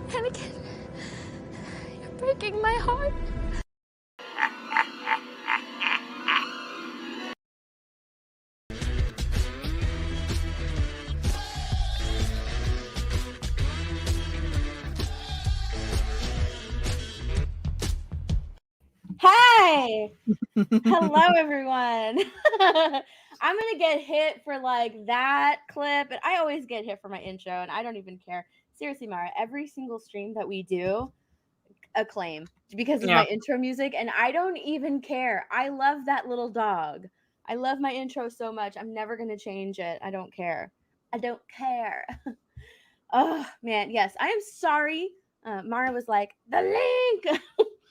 Anakin, you're breaking my heart. Hi! Hello, everyone. I'm going to get hit for like that clip, and I always get hit for my intro, and I don't even care. Seriously, Mara, every single stream that we do, acclaim because of my intro music, and I don't even care. I love that little dog. I love my intro so much. I'm never going to change it. I don't care. I don't care. Oh, man. Yes, I am sorry. Mara was like, the link.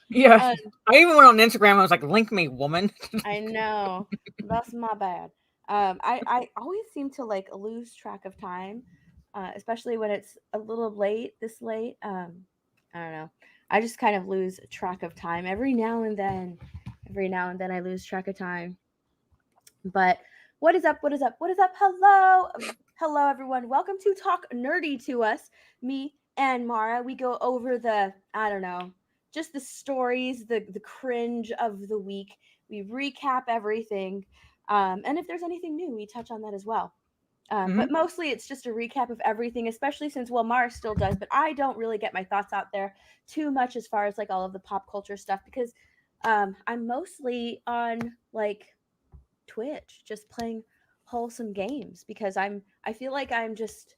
Yeah, I even went on Instagram. I was like, "Link me, woman." I know. That's my bad. I always seem to like lose track of time, especially when it's a little late, this late. I don't know. I just kind of lose track of time every now and then. Every now and then I lose track of time. But what is up? What is up? What is up? Hello. Hello, everyone. Welcome to Talk Nerdy to Us. Me and Mara. We go over the, I don't know, just the stories, the cringe of the week. We recap everything. And if there's anything new, we touch on that as well. But mostly it's just a recap of everything, especially since, well, Mara still does, but I don't really get my thoughts out there too much as far as like all of the pop culture stuff because I'm mostly on like Twitch just playing wholesome games because I feel like I'm just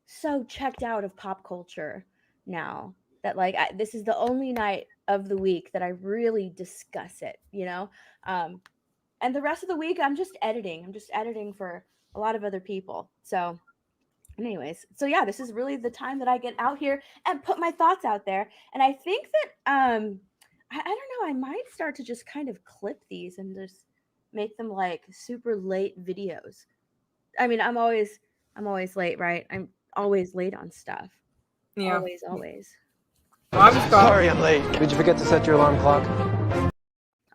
so checked out of pop culture now that like this is the only night of the week that I really discuss it, you know? And the rest of the week I'm just editing. I'm just editing for a lot of other people. So anyways, so yeah, this is really the time that I get out here and put my thoughts out there. And I think that I don't know, I might start to just kind of clip these and just make them like super late videos. I mean, I'm always late, right? I'm always late on stuff. Yeah. Always. Well, Sorry I'm late. Did you forget to set your alarm clock?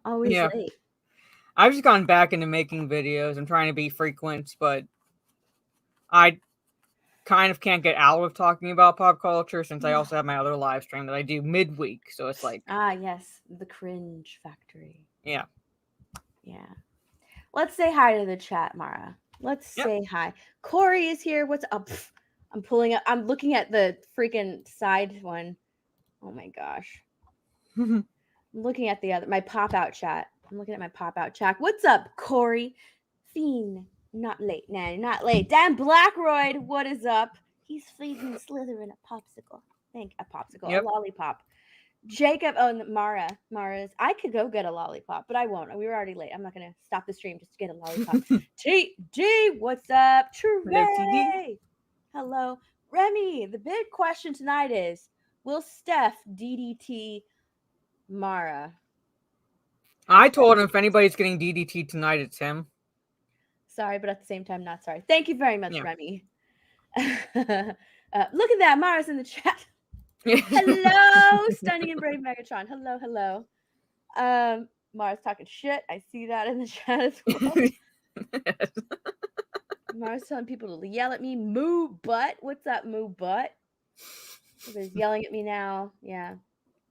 Always late. I've just gone back into making videos. I'm trying to be frequent, but I kind of can't get out of talking about pop culture since I also have my other live stream that I do midweek. So it's like, yes, the cringe factory. Yeah. Let's say hi to the chat, Mara. Let's say hi. Corey is here. What's up? I'm pulling up. I'm looking at the freaking side one. Oh my gosh. I'm looking at my pop-out chat. I'm looking at my pop-out chat. What's up, Corey? Fiend. Not late. Nah, not late. Dan Blackroyd, what is up? He's feeding Slytherin a popsicle. A lollipop. Jacob, Mara's. I could go get a lollipop, but I won't. We were already late. I'm not gonna stop the stream just to get a lollipop. TD, what's up? Trey. Hello, Remy. The big question tonight is: will Steph DDT Mara? I told him if anybody's getting DDT tonight, it's him. Sorry, but at the same time, not sorry. Thank you very much, Remy. Look at that. Mara's in the chat. Hello, Stunning and Brave Megatron. Hello. Mara's talking shit. I see that in the chat as well. Mara's telling people to yell at me. Moo butt. What's up, moo butt? Everybody's yelling at me now. Yeah.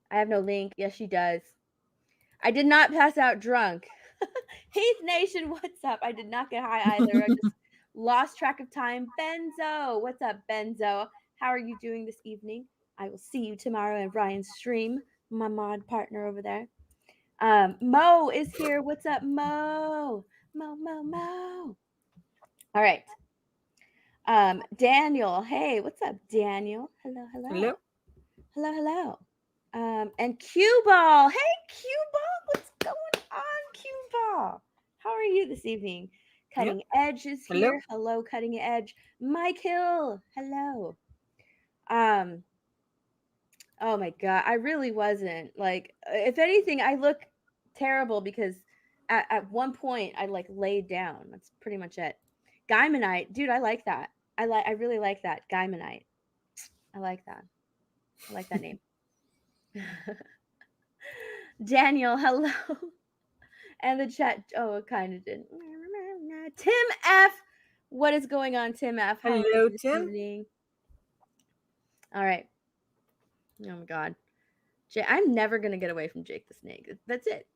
I have no link. Yes, she does. I did not pass out drunk. Heath Nation, what's up? I did not get high either. I just lost track of time. Benzo, what's up, Benzo? How are you doing this evening? I will see you tomorrow in Ryan's stream, my mod partner over there. Mo is here. What's up, Mo? Mo. All right. Daniel. Hey, what's up, Daniel? Hello. And Cue Ball. Hey, Cue Ball. What's going on, Cue Ball? How are you this evening? Cutting Edge is here. Hello, Cutting Edge. Mike Hill. Hello. Oh my god, I really wasn't. Like, if anything, I look terrible because at one point I like laid down. That's pretty much it. Guymanite, dude, I like that. I really like that. Guymanite. I like that. I like that name. Daniel, hello. And the chat, oh, it kind of didn't. Tim F. What is going on, Tim F? Hello, Tim. Evening? All right. Oh my god. I'm never gonna get away from Jake the Snake. That's it.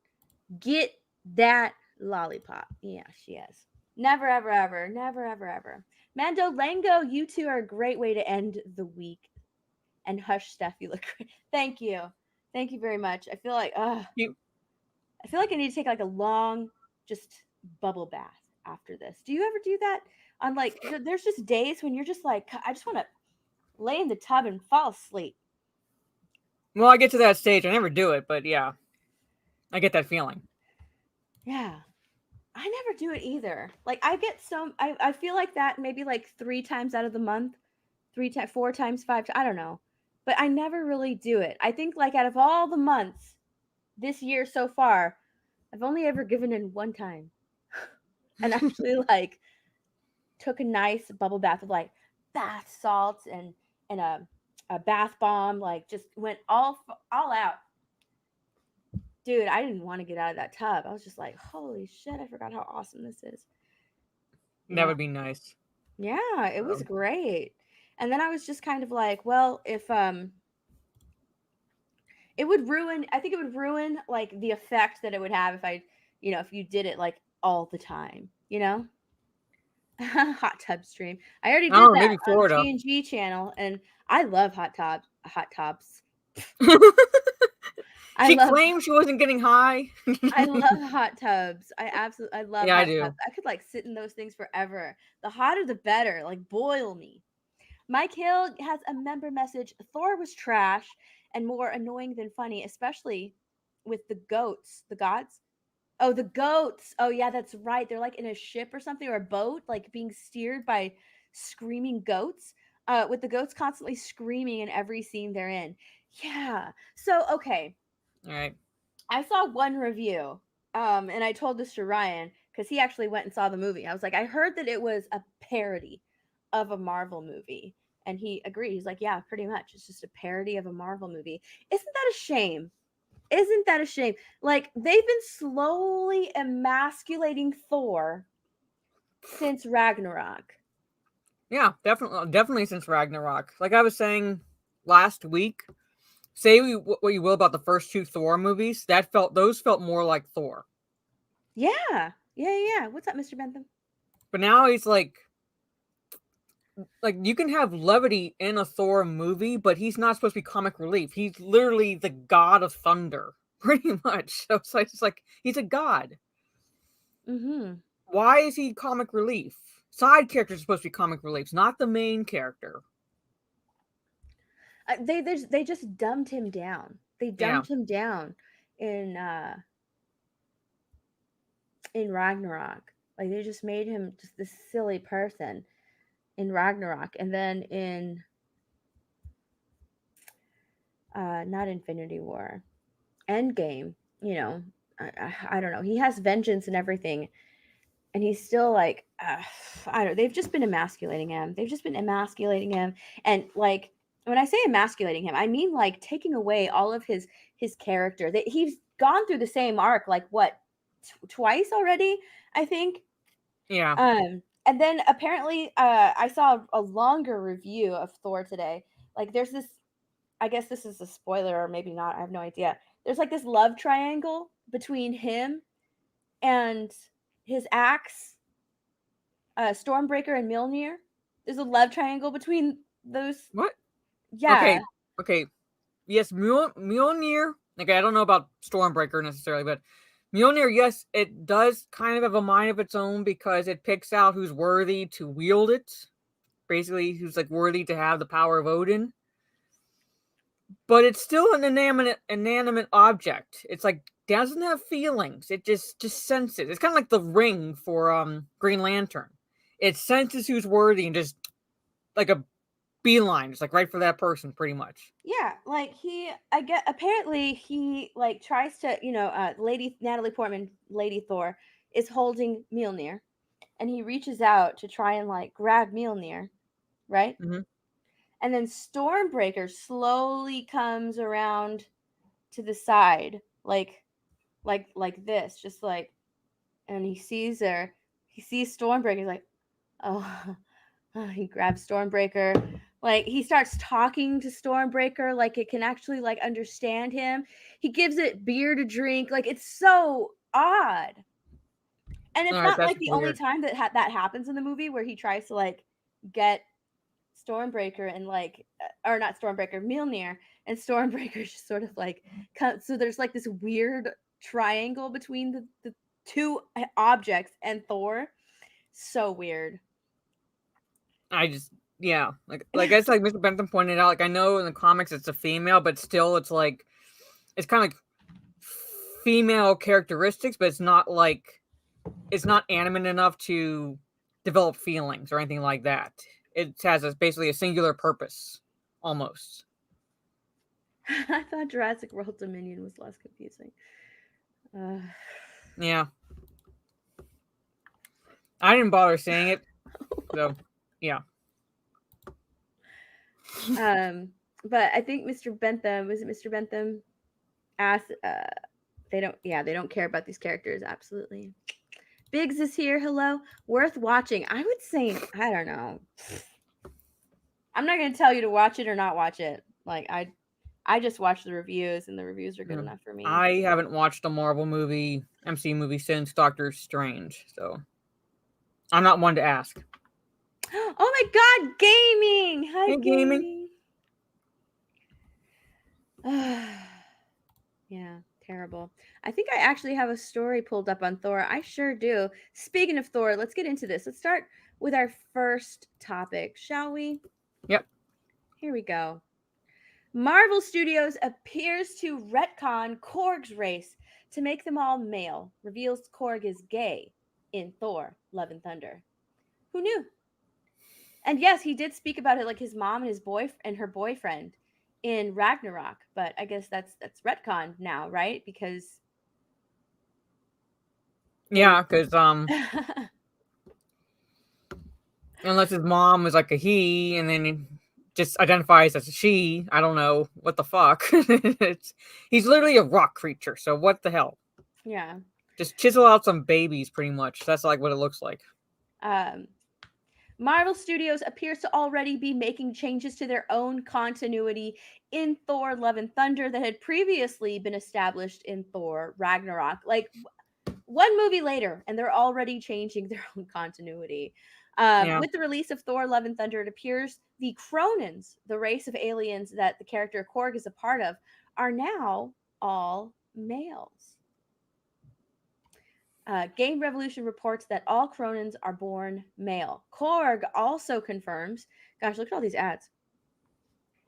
Get that lollipop. Yeah, she is. Never, ever, ever. Never, ever, ever. Mando Lango, you two are a great way to end the week. And hush, Steph, you look great. Thank you. Thank you very much. I feel like I feel like I need to take like a long just bubble bath after this. Do you ever do that? On like there's just days when you're just like, I just want to lay in the tub and fall asleep. Well, I get to that stage. I never do it, but yeah. I get that feeling. Yeah. I never do it either. Like I get I feel like that maybe like 3 times out of the month, 4 times, 5 I don't know. But I never really do it. I think like out of all the months this year so far, I've only ever given in one time. And actually like took a nice bubble bath with like bath salts and a bath bomb, like just went all out. Dude, I didn't want to get out of that tub. I was just like, holy shit, I forgot how awesome this is. That would be nice. Yeah, it was great. And then I was just kind of like, well, if it would ruin, I think it would ruin like the effect that it would have if I, if you did it like all the time, hot tub stream. I already did that maybe Florida. on G&G channel, and I love hot tubs. She claimed she wasn't getting high. I love hot tubs. I love hot tubs. I could like sit in those things forever. The hotter the better. Like boil me. Mike Hill has a member message. Thor was trash and more annoying than funny, especially with the goats. The gods? Oh, the goats. Oh, yeah, that's right. They're like in a ship or something, or a boat, like being steered by screaming goats. With the goats constantly screaming in every scene they're in. Yeah. So, okay. All right. I saw one review, and I told this to Ryan because he actually went and saw the movie. I was like, I heard that it was a parody of a Marvel movie. And he agreed. He's like, yeah, pretty much. It's just a parody of a Marvel movie. Isn't that a shame? Isn't that a shame? Like, they've been slowly emasculating Thor since Ragnarok. Yeah, definitely since Ragnarok. Like I was saying last week, say what you will about the first 2 Thor movies, those felt more like Thor. Yeah. What's up, Mr. Bentham? But now he's like you can have levity in a Thor movie, but he's not supposed to be comic relief. He's literally the god of thunder, pretty much. So it's like he's a god. Mm-hmm. Why is he comic relief? Side characters are supposed to be comic reliefs, not the main character. They just dumbed him down. They dumbed him down in Ragnarok. Like they just made him just this silly person in Ragnarok, and then in not Infinity War, Endgame. I don't know. He has vengeance and everything, and he's still like I don't know. They've just been emasculating him, and like when I say emasculating him, I mean like taking away all of his character. That he's gone through the same arc like what twice already, I think. Yeah. And then apparently I saw a longer review of Thor today. Like there's this, I guess this is a spoiler or maybe not, I have no idea. There's like this love triangle between him and his axe, Stormbreaker and Mjolnir. There's a love triangle between those. What? Yeah. Okay. Yes, Mjolnir. Okay, I don't know about Stormbreaker necessarily, but Mjolnir, yes, it does kind of have a mind of its own because it picks out who's worthy to wield it. Basically, who's like worthy to have the power of Odin. But it's still an inanimate object. It's like doesn't have feelings. It just senses. It's kind of like the ring for Green Lantern. It senses who's worthy and just like a beeline, just like right for that person, pretty much. Yeah, like apparently he like tries to, Lady Natalie Portman, Lady Thor, is holding Mjolnir, and he reaches out to try and like grab Mjolnir, right? Mm-hmm. And then Stormbreaker slowly comes around to the side, like this, just like, and he sees her. He sees Stormbreaker. He's like, oh, he grabs Stormbreaker. Like, he starts talking to Stormbreaker like it can actually, like, understand him. He gives it beer to drink. Like, it's so odd. And it's All right, not, that's like, the only weird. time that that happens in the movie where he tries to, like, get Stormbreaker and, like, or not Stormbreaker, Mjolnir, and Stormbreaker just sort of, like, so there's, like, this weird triangle between the two objects and Thor. So weird. I just, yeah, like it's like Mr. Bentham pointed out. Like, I know in the comics it's a female, but still, it's like it's kind of like female characteristics, but it's not animate enough to develop feelings or anything like that. It has basically a singular purpose, almost. I thought Jurassic World Dominion was less confusing. Yeah. I didn't bother saying it. So, yeah. But I think Mr. Bentham, was it Mr. Bentham, asked, they don't care about these characters. Absolutely. Biggs is here. Hello. Worth watching. I would say, I don't know. I'm not going to tell you to watch it or not watch it. Like, I just watched the reviews, and the reviews are good enough for me. I haven't watched a Marvel movie, MCU movie since Doctor Strange, so I'm not one to ask. Oh my God, gaming! Hi, Hey, gaming. Yeah, terrible. I think I actually have a story pulled up on Thor. I sure do. Speaking of Thor, let's get into this. Let's start with our first topic, shall we? Yep. Here we go. Marvel Studios appears to retcon Korg's race to make them all male. Reveals Korg is gay in Thor: Love and Thunder. Who knew? And yes, he did speak about it, like his mom and his her boyfriend in Ragnarok, but I guess that's retcon now, right? Because Yeah, because unless his mom was like a he, and then he just identifies as a she, I don't know what the fuck. He's literally a rock creature, so what the hell? Yeah. Just chisel out some babies, pretty much. That's like what it looks like. Marvel Studios appears to already be making changes to their own continuity in Thor: Love and Thunder that had previously been established in Thor: Ragnarok. Like, one movie later, and they're already changing their own continuity. Yeah. With the release of Thor: Love and Thunder, it appears the Kronans, the race of aliens that the character Korg is a part of, are now all males. Game Revolution reports that all Kronans are born male. Korg also confirms, gosh, look at all these ads.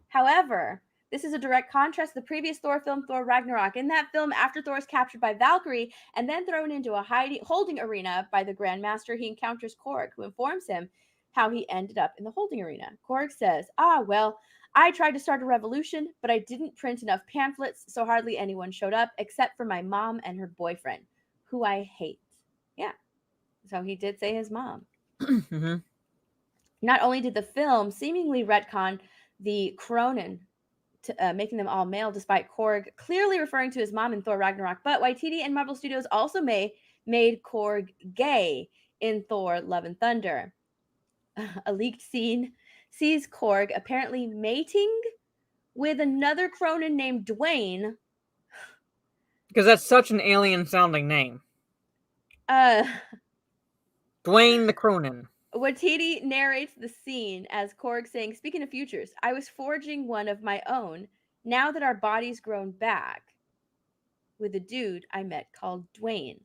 However, this is a direct contrast to the previous Thor film, Thor Ragnarok. In that film, after Thor is captured by Valkyrie and then thrown into a holding arena by the Grandmaster, he encounters Korg, who informs him how he ended up in the holding arena. Korg says, well, I tried to start a revolution, but I didn't print enough pamphlets, so hardly anyone showed up except for my mom and her boyfriend, who I hate. Yeah. So he did say his mom. Mm-hmm. Not only did the film seemingly retcon the Kronan, making them all male, despite Korg clearly referring to his mom in Thor Ragnarok, but Waititi and Marvel Studios also made Korg gay in Thor: Love and Thunder. A leaked scene sees Korg apparently mating with another Kronan named Dwayne. Because that's such an alien-sounding name. Dwayne the Cronin. Waititi narrates the scene as Korg saying, "Speaking of futures, I was forging one of my own. Now that our bodies grown back, with a dude I met called Dwayne."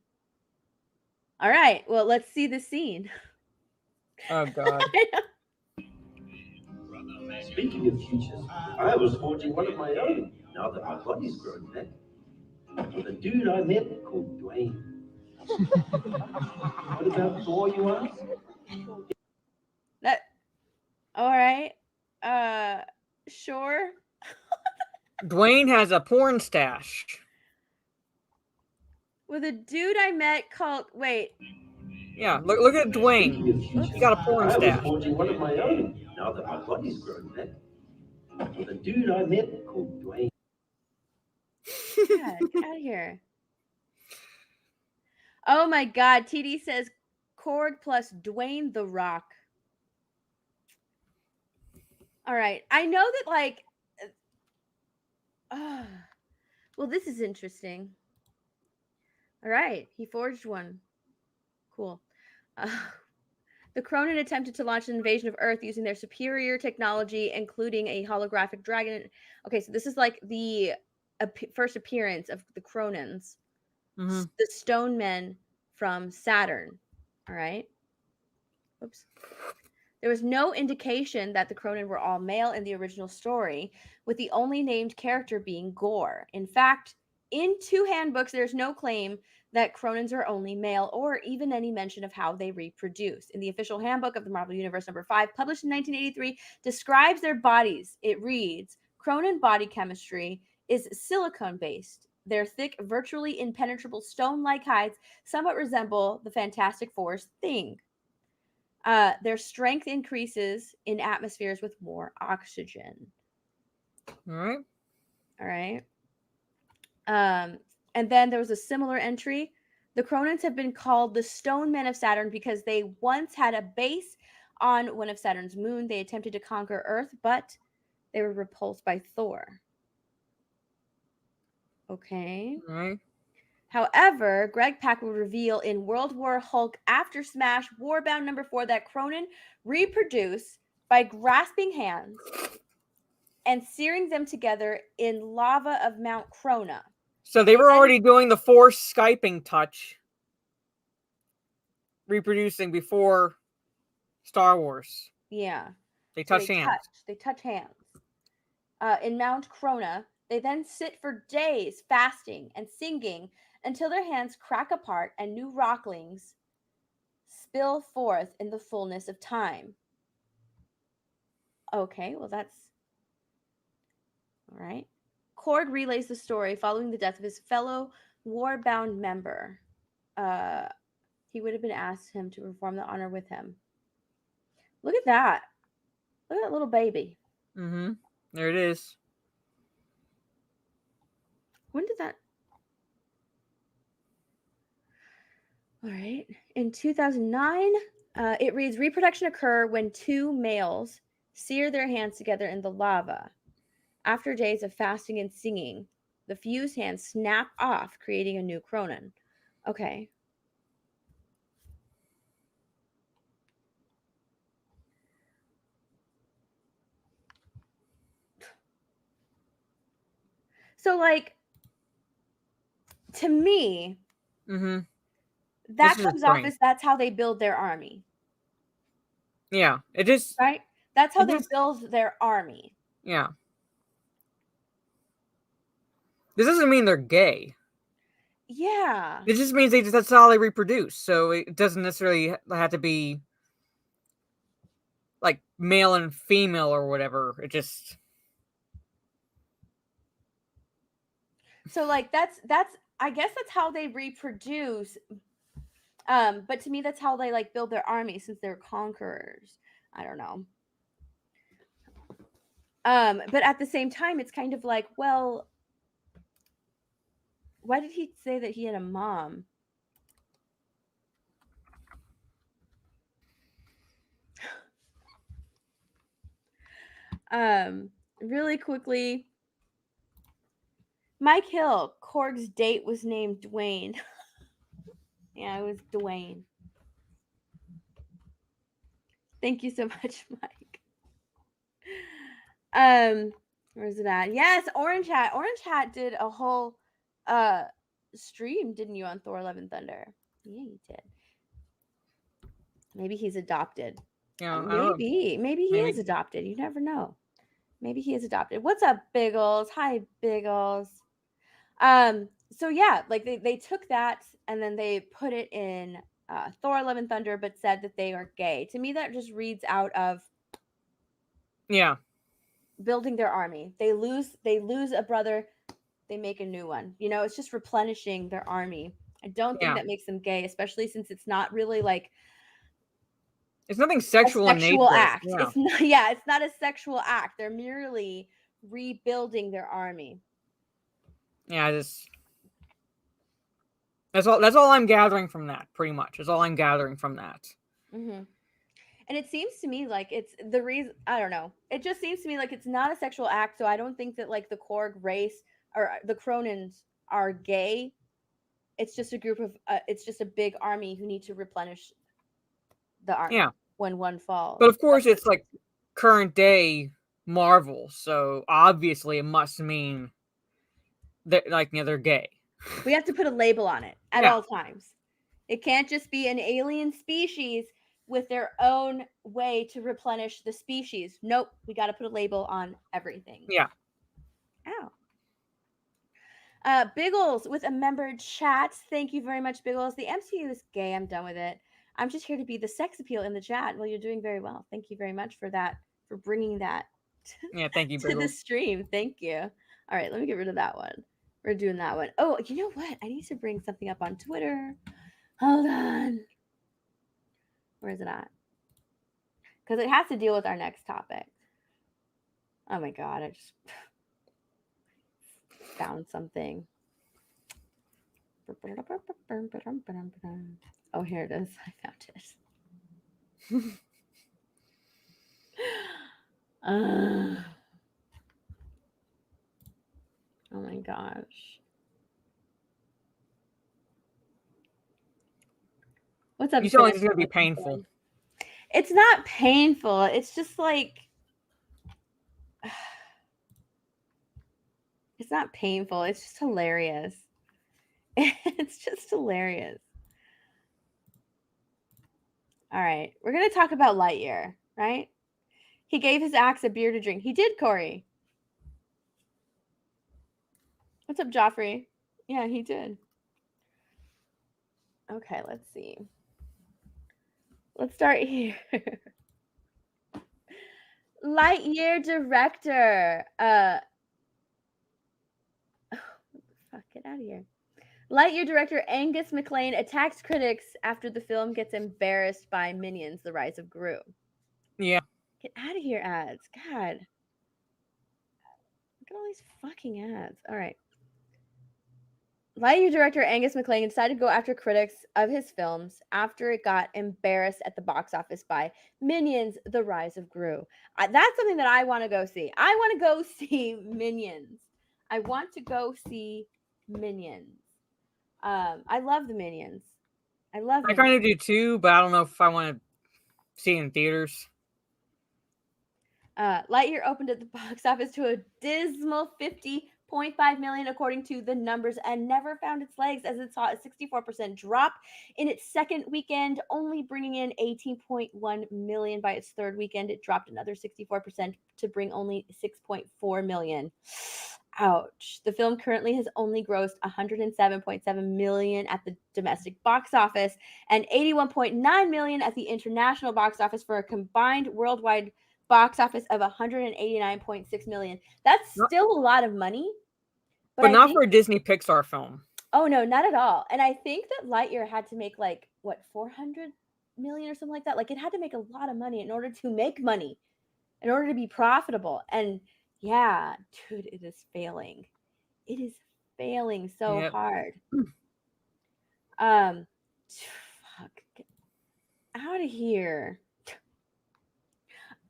All right, well, let's see the scene. Oh, God. Speaking of futures, I was forging one of my own, now that my body's grown back, with a dude I met called Dwayne. What about Thor, you ask? That, all right. Sure. Dwayne has a porn stash. With a dude I met called, wait. Yeah, look at Dwayne. He got a porn I stash. was forging one of my own, now that my body's grown back, with a dude I met called Dwayne. God, get out of here. Oh my God, TD says Korg plus Dwayne the Rock. All right. I know that, like, well, this is interesting. All right. He forged one. Cool. The Cronin attempted to launch an invasion of Earth using their superior technology, including a holographic dragon. Okay, so this is like the first appearance of the Cronins, the stone men from Saturn. All right. Oops. There was no indication that the Cronin were all male in the original story, with the only named character being Gore. In fact, in 2 handbooks, there's no claim that Cronins are only male or even any mention of how they reproduce. In the official handbook of the Marvel Universe number 5, published in 1983, describes their bodies. It reads, Cronin body chemistry is silicone-based. Their thick, virtually impenetrable stone-like hides somewhat resemble the Fantastic Four's Thing. Their strength increases in atmospheres with more oxygen. All right. And then there was a similar entry. The Cronins have been called the Stone Men of Saturn because they once had a base on one of Saturn's moon. They attempted to conquer Earth, but they were repulsed by Thor. Okay. All right. However, Greg Pak will reveal in World War Hulk After Smash Warbound number 4 that Cronin reproduce by grasping hands and searing them together in lava of Mount Krona. So they were already doing the force Skyping touch, reproducing before Star Wars. Yeah. They touch hands. They touch hands. In Mount Krona, they then sit for days fasting and singing until their hands crack apart and new rocklings spill forth in the fullness of time. Okay, well, that's all right. Korg relays the story following the death of his fellow war-bound member. He would have been asked him to perform the honor with him. Look at that. Look at that little baby. Mm-hmm. There it is. When did that... All right. In 2009, it reads, reproduction occur when 2 males sear their hands together in the lava. After days of fasting and singing, the fused hands snap off, creating a new Cronin. Okay. So, like, to me, that comes off as that's how they build their army. Yeah, it is. Right? That's how they build their army. Yeah. This doesn't mean they're gay. Yeah. It just means that's how they reproduce. So it doesn't necessarily have to be like male and female or whatever. It just... So, like, that's I guess that's how they reproduce. But to me, that's how they, like, build their army, since they're conquerors. I don't know. But at the same time, it's kind of like, well, why did he say that he had a mom? Really quickly, Mike Hill, Korg's date was named Dwayne. Yeah, it was Dwayne. Thank you so much, Mike. Where's it at? Yes, Orange Hat. Orange Hat did a whole stream, didn't you, on Thor Love and Thunder? Yeah, you did. Maybe he's adopted. Yeah, maybe he is adopted. You never know. Maybe he is adopted. What's up, Biggles? Hi, Biggles. So yeah, like they took that and then they put it in Thor Love and Thunder, but said that they are gay. To me, that just reads out of building their army. They lose a brother, they make a new one. You know, it's just replenishing their army. I don't think that makes them gay, especially since it's not really like it's nothing sexual in nature. Act. Yeah. It's not a sexual act. They're merely rebuilding their army. Yeah, that's all I'm gathering from that, pretty much. That's all I'm gathering from that. Mm-hmm. And it seems to me like it's the reason, I don't know. It just seems to me like it's not a sexual act, so I don't think that like the Korg race or the Cronins are gay. It's just a group of it's just a big army who need to replenish the army Yeah. when one falls. But of course, it's like current day Marvel, so obviously it must mean that like they're gay. We have to put a label on it at Yeah. all times. It can't just be an alien species with their own way to replenish the species. Nope, we got to put a label on everything. Yeah. Ow. Biggles with a member chat. Thank you very much, Biggles. The MCU is gay. I'm done with it. I'm just here to be the sex appeal in the chat. Well, you're doing very well. Thank you very much for that, for bringing that Yeah, thank you, to the Biggles. stream. Thank you. All right, let me get rid of that one. We're doing that one. Oh, you know what? I need to bring something up on Twitter. Hold on. Where is it at? Because it has to deal with our next topic. Oh my God, I just found something. Oh, here it is. I found it. Oh my gosh. What's up? You feel like it's gonna be painful. It's not painful. It's just like it's not painful. It's just hilarious. It's just hilarious. All right, we're gonna talk about Lightyear, right? He gave his axe a beer to drink. He did, Corey. What's up, Joffrey? Yeah, he did. Okay, let's see. Let's start here. Lightyear director. Fuck, get out of here. Lightyear director Angus MacLane attacks critics after the film gets embarrassed by Minions: The Rise of Gru. Yeah. Get out of here, ads. God. Look at all these fucking ads. All right. Lightyear director Angus MacLane decided to go after critics of his films after it got embarrassed at the box office by Minions: The Rise of Gru. That's something that I want to go see. I want to go see Minions. I want to go see Minions. I love the Minions. I love I kind of do too, but I don't know if I want to see it in theaters. Lightyear opened at the box office to a dismal 50.5 million, according to the numbers, and never found its legs as it saw a 64% drop in its second weekend, only bringing in 18.1 million by its third weekend. It dropped another 64% to bring only 6.4 million. Ouch. The film currently has only grossed 107.7 million at the domestic box office and 81.9 million at the international box office for a combined worldwide box office of 189.6 million. That's still a lot of money. But not for a Disney Pixar film. Oh, no, not at all. And I think that Lightyear had to make like, what, 400 million or something like that? Like, it had to make a lot of money in order to make money, in order to be profitable. And yeah, dude, it is failing. It is failing so hard. Fuck. Get out of here.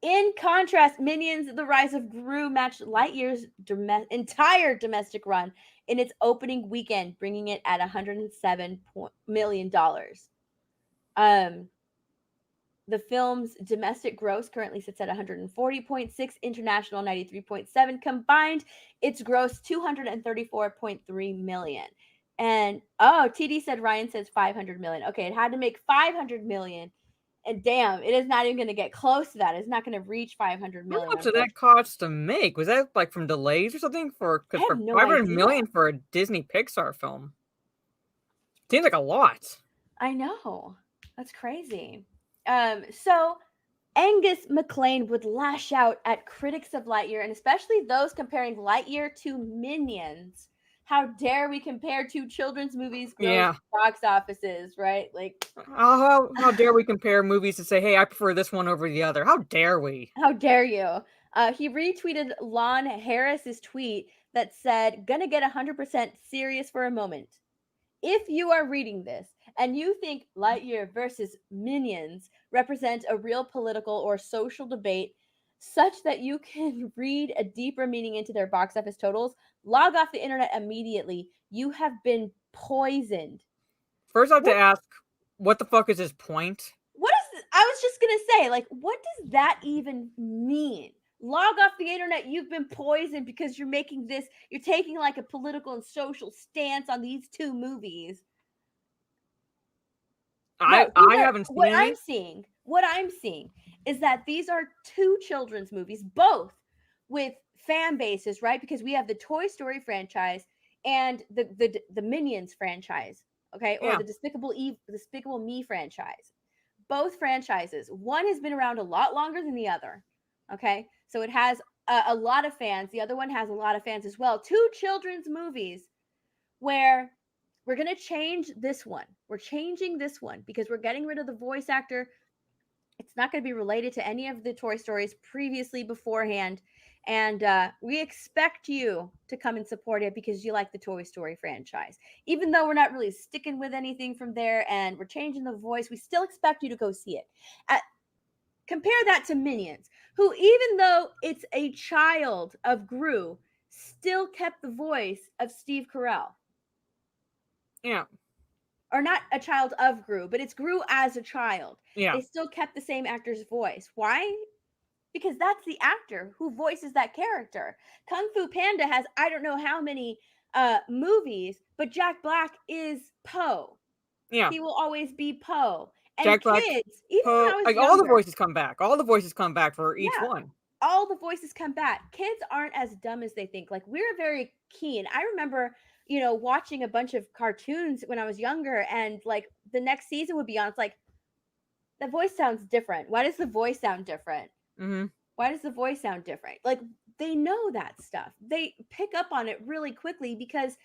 In contrast, Minions: The Rise of Gru matched Lightyear's entire domestic run in its opening weekend, bringing it at $107 million. The film's domestic gross currently sits at 140.6, international 93.7. Combined, its gross 234.3 million. And TD said Ryan says 500 million. Okay, it had to make 500 million. And damn, it is not even going to get close to that. It's not going to reach 500 million. How much did that cost to make? Was that like from delays or something? For 500 million for a Disney Pixar film seems like a lot. I know, that's crazy. So Angus MacLane would lash out at critics of Lightyear, and especially those comparing Lightyear to Minions. How dare we compare two children's movies' box offices, right? Like, how dare we compare movies to say, hey, I prefer this one over the other? How dare we? How dare you? He retweeted Lon Harris's tweet that said, "Gonna get 100% serious for a moment. If you are reading this and you think Lightyear versus Minions represent a real political or social debate such that you can read a deeper meaning into their box office totals, log off the internet immediately. You have been poisoned. First, I have to ask, what the fuck is his point? I was just gonna say, like, what does that even mean? Log off the internet. You've been poisoned because you're taking like a political and social stance on these two movies. I haven't seen any. What I'm seeing is that these are two children's movies, both with fan bases, right? Because we have the Toy Story franchise and the Minions franchise, okay, or the Despicable Me franchise. Both franchises. One has been around a lot longer than the other, okay? So it has a lot of fans. The other one has a lot of fans as well. Two children's movies where we're going to change this one. We're changing this one because we're getting rid of the voice actor. It's not going to be related to any of the Toy Stories previously beforehand. And we expect you to come and support it because you like the Toy Story franchise. Even though we're not really sticking with anything from there and we're changing the voice, we still expect you to go see it. Compare that to Minions, who, even though it's a child of Gru, still kept the voice of Steve Carell. Yeah. Or not a child of Gru, but it's Gru as a child. Yeah. They still kept the same actor's voice. Why? Because that's the actor who voices that character. Kung Fu Panda has I don't know how many movies, but Jack Black is Poe. Yeah. He will always be Poe. And Jack Black, kids, even Poe, when I was like younger, all the voices come back. All the voices come back for each one. All the voices come back. Kids aren't as dumb as they think. Like, we're very keen. I remember, watching a bunch of cartoons when I was younger, and like the next season would be on. It's like, the voice sounds different. Why does the voice sound different? Mm-hmm. Why does the voice sound different? Like, they know that stuff. They pick up on it really quickly because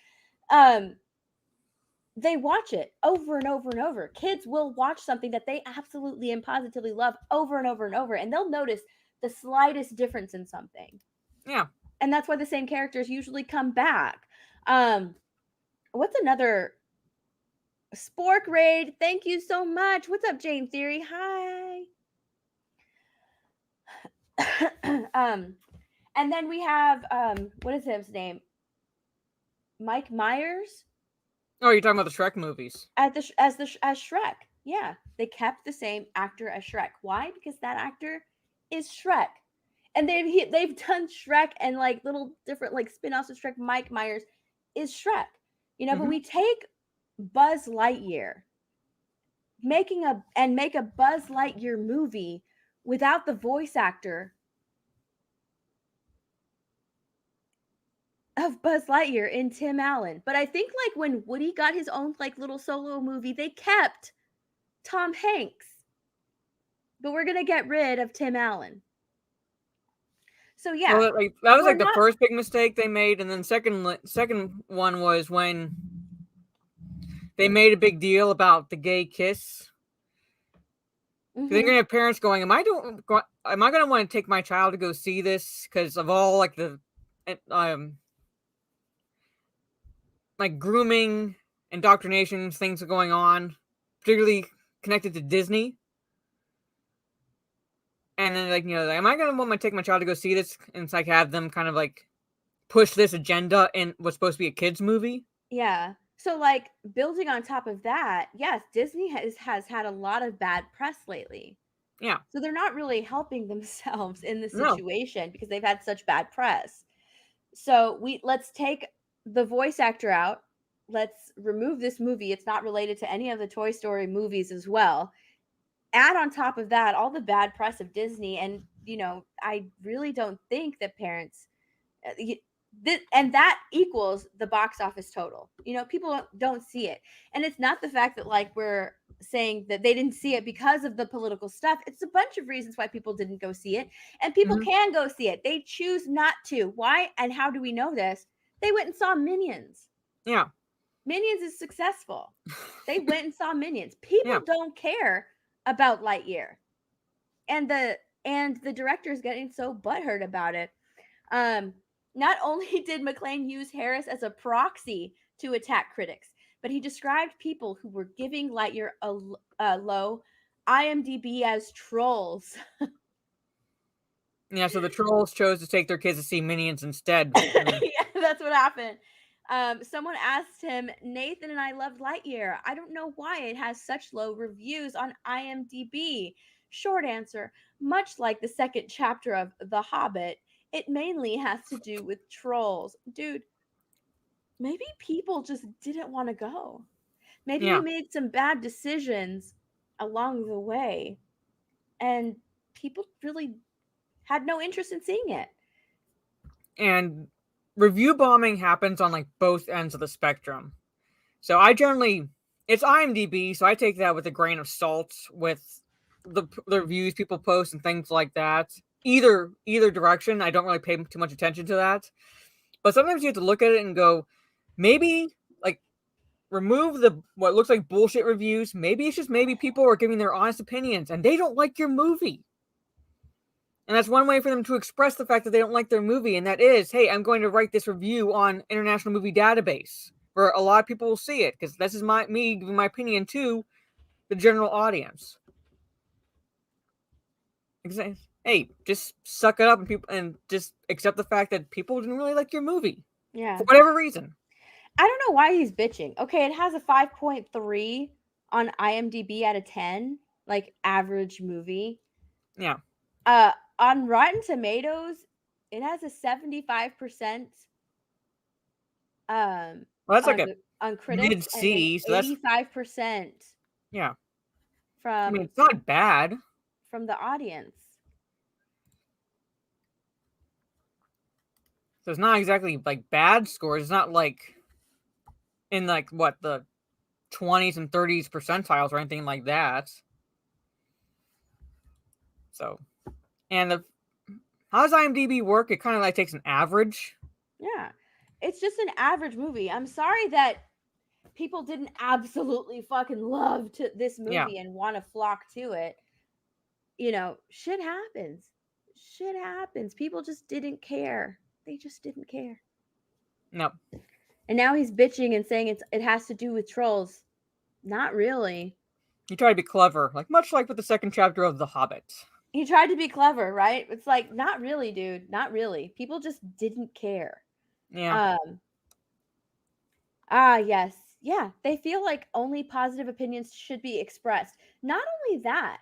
they watch it over and over and over. Kids will watch something that they absolutely and positively love over and over and over, and they'll notice the slightest difference in something. Yeah. And that's why the same characters usually come back. What's another? Spork Raid, thank you so much. What's up, Jane Theory? Hi. And then we have what is his name? Mike Myers. Oh, you're talking about the Shrek movies. As Shrek. Yeah, they kept the same actor as Shrek. Why? Because that actor is Shrek. And they've done Shrek and like little different like spin-offs of Shrek. Mike Myers is Shrek. But we take Buzz Lightyear, make a Buzz Lightyear movie without the voice actor of Buzz Lightyear in Tim Allen. But I think like when Woody got his own like little solo movie, they kept Tom Hanks. But we're gonna get rid of Tim Allen. So yeah, well, that was like the first big mistake they made, and then second one was when they made a big deal about the gay kiss. Mm-hmm. They're gonna have parents going, "Am I gonna want to take my child to go see this because of all like the like grooming, indoctrination things are going on, particularly connected to Disney." And then am I gonna want to take my child to go see this and it's like have them kind of like push this agenda in what's supposed to be a kids movie? Yeah. So like building on top of that, yes, Disney has had a lot of bad press lately. Yeah. So they're not really helping themselves in the situation because they've had such bad press. So let's take the voice actor out. Let's remove this movie. It's not related to any of the Toy Story movies as well. Add on top of that all the bad press of Disney, and I really don't think that parents and that equals the box office total. People don't see it, and it's not the fact that like we're saying that they didn't see it because of the political stuff. It's a bunch of reasons why people didn't go see it, and people can go see it. They choose not to. Why and how do we know this? They went and saw Minions. Yeah, Minions is successful. They went and saw Minions. People don't care about Lightyear, and the director is getting so butthurt about it. Not only did McLean use Harris as a proxy to attack critics, but he described people who were giving Lightyear a low IMDb as trolls. Yeah, so the trolls chose to take their kids to see Minions instead. Yeah, that's what happened. Someone asked him, Nathan and I loved Lightyear. I don't know why it has such low reviews on IMDb. Short answer, much like the second chapter of The Hobbit, it mainly has to do with trolls. Dude, maybe people just didn't want to go. Maybe Yeah. we made some bad decisions along the way, and people really had no interest in seeing it. And review bombing happens on like both ends of the spectrum. So I generally, it's IMDb, so I take that with a grain of salt with the reviews people post and things like that. Either direction, I don't really pay too much attention to that. But sometimes you have to look at it and go, maybe like remove the what looks like bullshit reviews. Maybe it's just maybe people are giving their honest opinions and they don't like your movie. And that's one way for them to express the fact that they don't like their movie. And that is, hey, I'm going to write this review on International Movie Database where a lot of people will see it because this is me giving my opinion to the general audience. Hey, just suck it up and just accept the fact that people didn't really like your movie. Yeah. For whatever reason. I don't know why he's bitching. Okay, it has a 5.3 on IMDb out of 10, like average movie. Yeah. On Rotten Tomatoes, it has a 75%. Well, that's like on critics, mid-C, so that's 85%. Yeah. From I mean, it's not bad from the audience. So it's not exactly like bad scores. It's not like in like what the 20s and 30s percentiles or anything like that. So, and how does IMDb work? It kind of like takes an average. Yeah, it's just an average movie. I'm sorry that people didn't absolutely fucking love this movie and want to flock to it. You know, shit happens. Shit happens. People just didn't care. They just didn't care. No. And now he's bitching and saying it has to do with trolls. Not really. He tried to be clever, like much like with the second chapter of The Hobbit. He tried to be clever, right? It's like, not really, dude. Not really. People just didn't care. Yeah. Yes. Yeah. They feel like only positive opinions should be expressed. Not only that,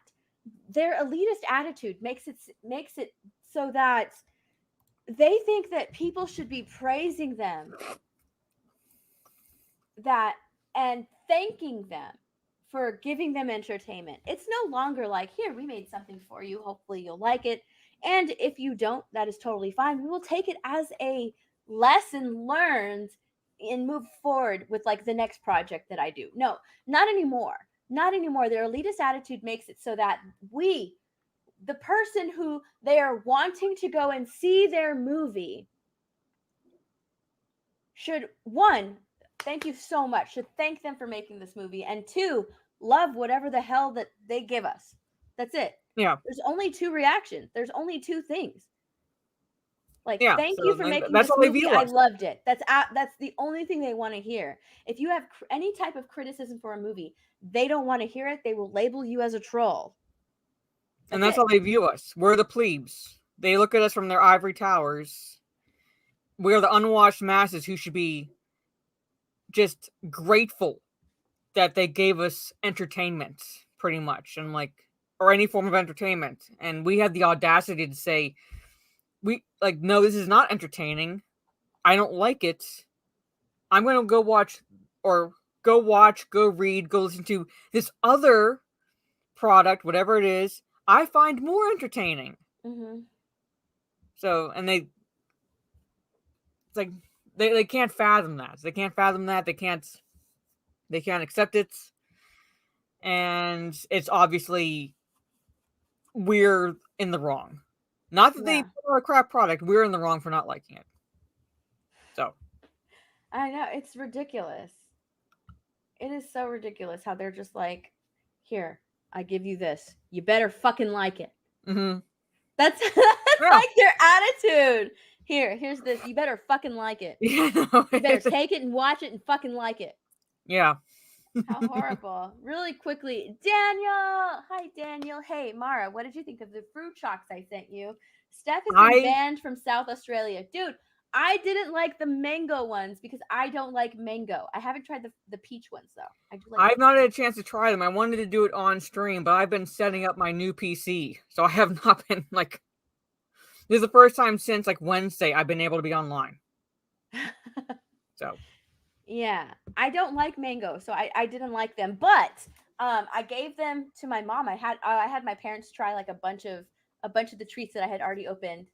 their elitist attitude makes it so that they think that people should be praising them and thanking them for giving them entertainment. It's no longer like, here, we made something for you. Hopefully you'll like it. And if you don't, that is totally fine. We will take it as a lesson learned and move forward with like the next project that I do. No, not anymore. Not anymore. Their elitist attitude makes it so that the person who they are wanting to go and see their movie should, one, thank you so much, should thank them for making this movie, and two, love whatever the hell that they give us. That's it. Yeah. There's only two reactions. There's only two things. Like, thank so you for making this movie. I loved it. That's the only thing they want to hear. If you have any type of criticism for a movie, they don't want to hear it. They will label you as a troll. And that's how they view us. We're the plebes. They look at us from their ivory towers. We're the unwashed masses who should be just grateful that they gave us entertainment, pretty much, and like, or any form of entertainment. And we had the audacity to say, no, this is not entertaining. I don't like it. I'm going to go read, go listen to this other product, whatever it is, I find more entertaining. Mm-hmm. So, and it's like, they can't fathom that. They can't fathom that. They can't accept it. And it's obviously, we're in the wrong. Not that they are a crap product. We're in the wrong for not liking it. So. I know. It's ridiculous. It is so ridiculous how they're just like, here, I give you this. You better fucking like it. Mm-hmm. That's like their attitude. Here's this. You better fucking like it. You better take it and watch it and fucking like it. Yeah. How horrible. Really quickly, Daniel. Hi, Daniel. Hey, Mara, what did you think of the fruit chocks I sent you? Steph has been banned from South Australia. Dude, I didn't like the mango ones because I don't like mango. I haven't tried the peach ones, though. I do like I've not had a chance to try them. I wanted to do it on stream, but I've been setting up my new PC. So I have not been, like... This is the first time since, like, Wednesday I've been able to be online. So... Yeah, I don't like mango, so I didn't like them, but I gave them to my mom. I had my parents try like a bunch of the treats that I had already opened.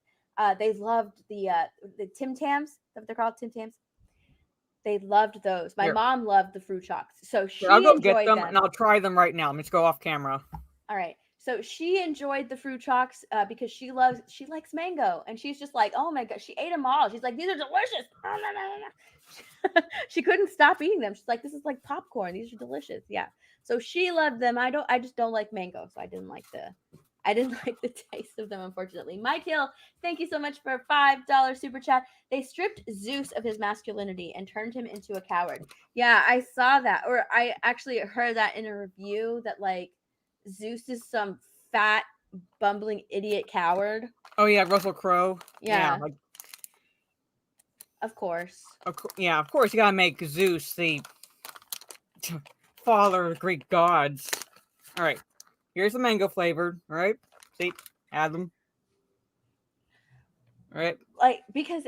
They loved the Tim Tams. Is that what they're called? Tim Tams. They loved those. My mom loved the fruit chocks, so she I'll go enjoyed get them, them. and I'll try them right now. Let's go off camera. All right. So she enjoyed the fruit chocks because she likes mango, and she's just like, oh my god, she ate them all. She's like, these are delicious. She couldn't stop eating them. She's like, this is like popcorn. These are delicious. Yeah. So she loved them. I just don't like mango, so I didn't like the taste of them, unfortunately. Mike Hill, thank you so much for a $5 super chat. They stripped Zeus of his masculinity and turned him into a coward. Yeah, I saw that, or I actually heard that in a review that like Zeus is some fat, bumbling idiot coward. Oh yeah, Russell Crowe. Yeah. Like, of course. Of course, you gotta make Zeus the father of Greek gods. All right, here's the mango flavored. All right, see, add them. All right. Like,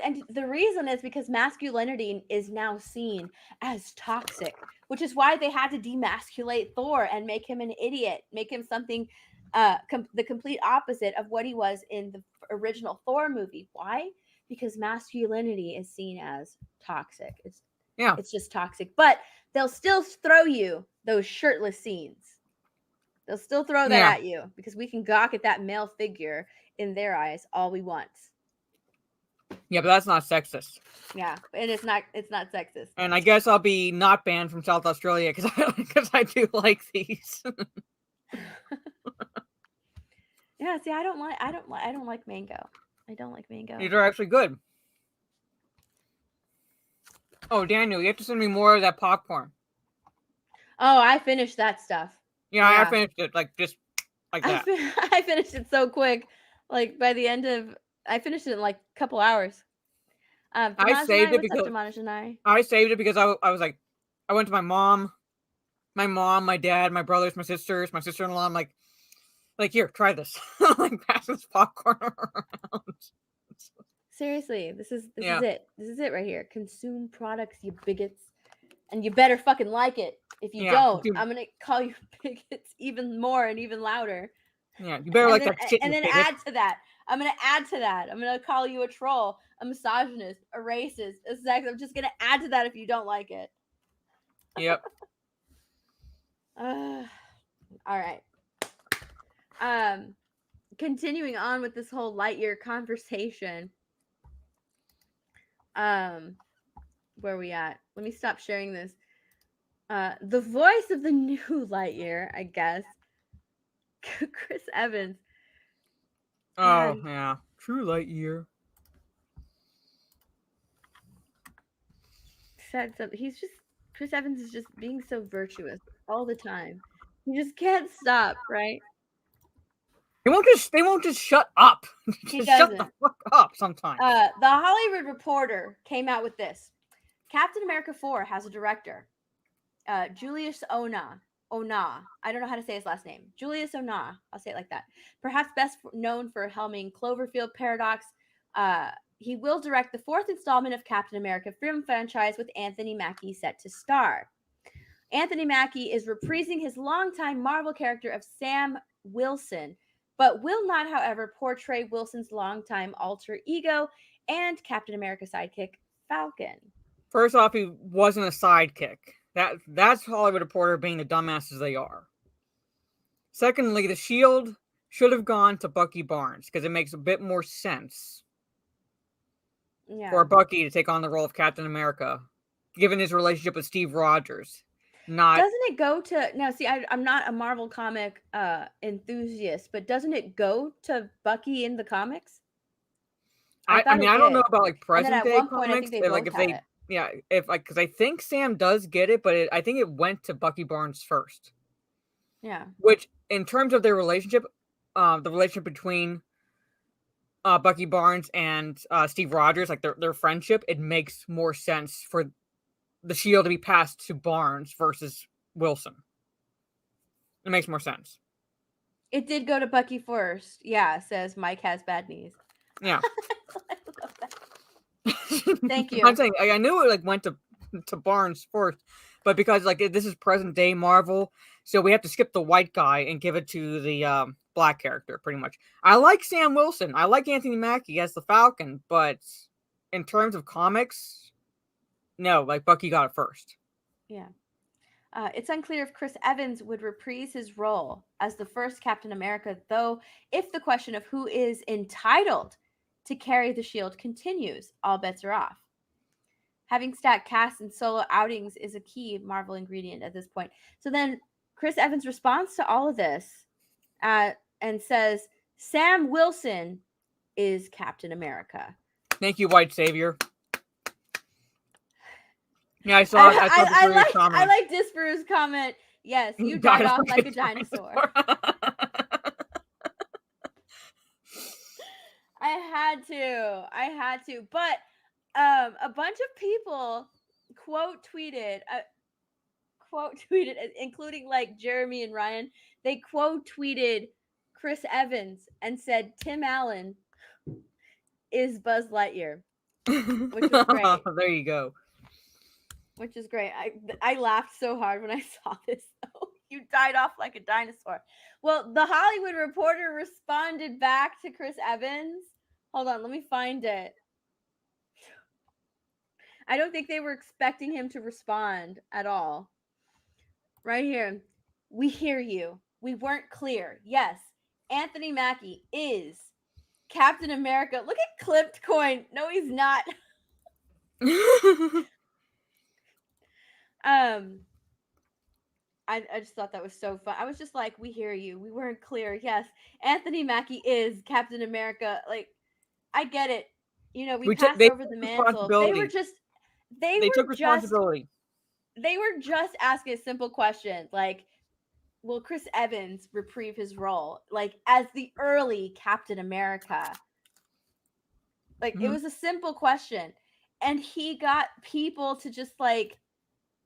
and the reason is because masculinity is now seen as toxic, which is why they had to demasculate Thor and make him an idiot, make him something, the complete opposite of what he was in the original Thor movie. Why? Because masculinity is seen as toxic. It's just toxic. But they'll still throw you those shirtless scenes. They'll still throw that at you because we can gawk at that male figure in their eyes all we want. Yeah, but that's not sexist. Yeah, and it's not sexist. And I guess I'll be not banned from South Australia because I do like these. Yeah, see, I don't like mango. I don't like mango. These are actually good. Oh, Daniel, you have to send me more of that popcorn. Oh, I finished that stuff. Yeah, I finished it just like that. I finished it so quick. Like by the end of, I finished it in like a couple hours. I saved it because I was like, I went to my mom, my dad, my brothers, my sisters, my sister-in-law. I'm like here, try this. Like pass this popcorn around. Seriously, this is it. This is it right here. Consume products, you bigots, and you better fucking like it. If you don't, I'm gonna call you bigots even more and even louder. Yeah, you better that shit. And then add to that. I'm gonna add to that. I'm gonna call you a troll, a misogynist, a racist, a sexist. I'm just gonna add to that if you don't like it. Yep. All right. Continuing on with this whole Lightyear conversation. Where are we at? Let me stop sharing this. The voice of the new Lightyear, I guess. Chris Evans. Oh, yeah. True Lightyear. Said something. Chris Evans is just being so virtuous all the time. He just can't stop, right? They won't just shut up. Just shut the fuck up sometimes. The Hollywood Reporter came out with this. Captain America 4 has a director. Julius Ona. I don't know how to say his last name. Julius Ona. I'll say it like that. Perhaps best known for helming Cloverfield Paradox. He will direct the 4th installment of Captain America film franchise with Anthony Mackie set to star. Anthony Mackie is reprising his longtime Marvel character of Sam Wilson, but will not, however, portray Wilson's longtime alter ego and Captain America sidekick, Falcon. First off, he wasn't a sidekick. That's Hollywood Reporter being the dumbasses they are. Secondly, the shield should have gone to Bucky Barnes because it makes a bit more sense for Bucky to take on the role of Captain America, given his relationship with Steve Rogers. Doesn't it go to now? See, I'm not a Marvel comic enthusiast, but doesn't it go to Bucky in the comics? I mean, I don't know about like present day comics. Like if they Yeah, if like, because I think Sam does get it, but I think it went to Bucky Barnes first. Yeah. Which, in terms of their relationship, the relationship between Bucky Barnes and Steve Rogers, like their friendship, it makes more sense for the shield to be passed to Barnes versus Wilson. It makes more sense. It did go to Bucky first. Yeah, says Mike has bad knees. Yeah. I love that. Thank you. I'm saying I knew it like went to Barnes first, but because like this is present day Marvel, so we have to skip the white guy and give it to the black character pretty much. I like Sam Wilson. I like Anthony Mackie as the Falcon, but in terms of comics, no, like Bucky got it first. Yeah. It's unclear if Chris Evans would reprise his role as the first Captain America, though if the question of who is entitled to carry the shield continues, all bets are off. Having stacked casts and solo outings is a key Marvel ingredient at this point. So then Chris Evans responds to all of this and says, Sam Wilson is Captain America. Thank you, White Savior. Yeah, I saw I like Disparu's comment. Yes, you died off like a dinosaur. I had to. But a bunch of people quote tweeted, including like Jeremy and Ryan. They quote tweeted Chris Evans and said Tim Allen is Buzz Lightyear, which is great. There you go. Which is great. I laughed so hard when I saw this. Though. You died off like a dinosaur. Well, the Hollywood Reporter responded back to Chris Evans. Hold on, let me find it. I don't think they were expecting him to respond at all. Right here. We hear you. We weren't clear. Yes, Anthony Mackie is Captain America. Look at Clipped Coin. No, he's not. I just thought that was so fun. I was just like, we hear you. We weren't clear. Yes, Anthony Mackie is Captain America. Like, I get it. You know, we passed over the mantle. They took responsibility. They were just asking a simple question, like, will Chris Evans reprieve his role, like, as the early Captain America? Like, it was a simple question. And he got people to just, like,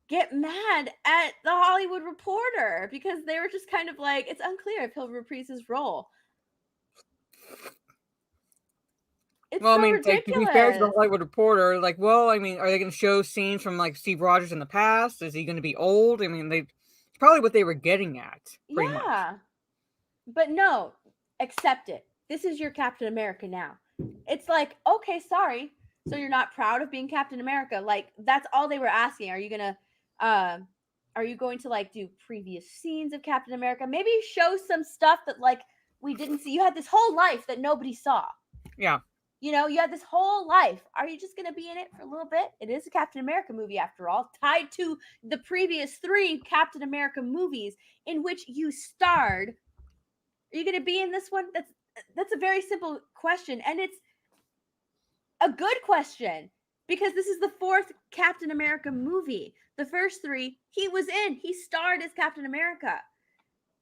get mad at the Hollywood Reporter because they were just kind of like, it's unclear if he'll reprise his role. It's so ridiculous. Like, to be fair to the Hollywood Reporter, like, well, I mean, are they going to show scenes from like Steve Rogers in the past? Is he going to be old? I mean, it's probably what they were getting at. Pretty much. But no, accept it. This is your Captain America now. It's like, okay, sorry. So you're not proud of being Captain America? Like, that's all they were asking. Are you going to like do previous scenes of Captain America? Maybe show some stuff that like we didn't see. You had this whole life that nobody saw. Yeah. You know, you had this whole life. Are you just going to be in it for a little bit? It is a Captain America movie after all, tied to the previous 3 Captain America movies in which you starred. Are you going to be in this one? That's a very simple question, and it's a good question because this is the 4th Captain America movie. The first 3, he was in. He starred as Captain America.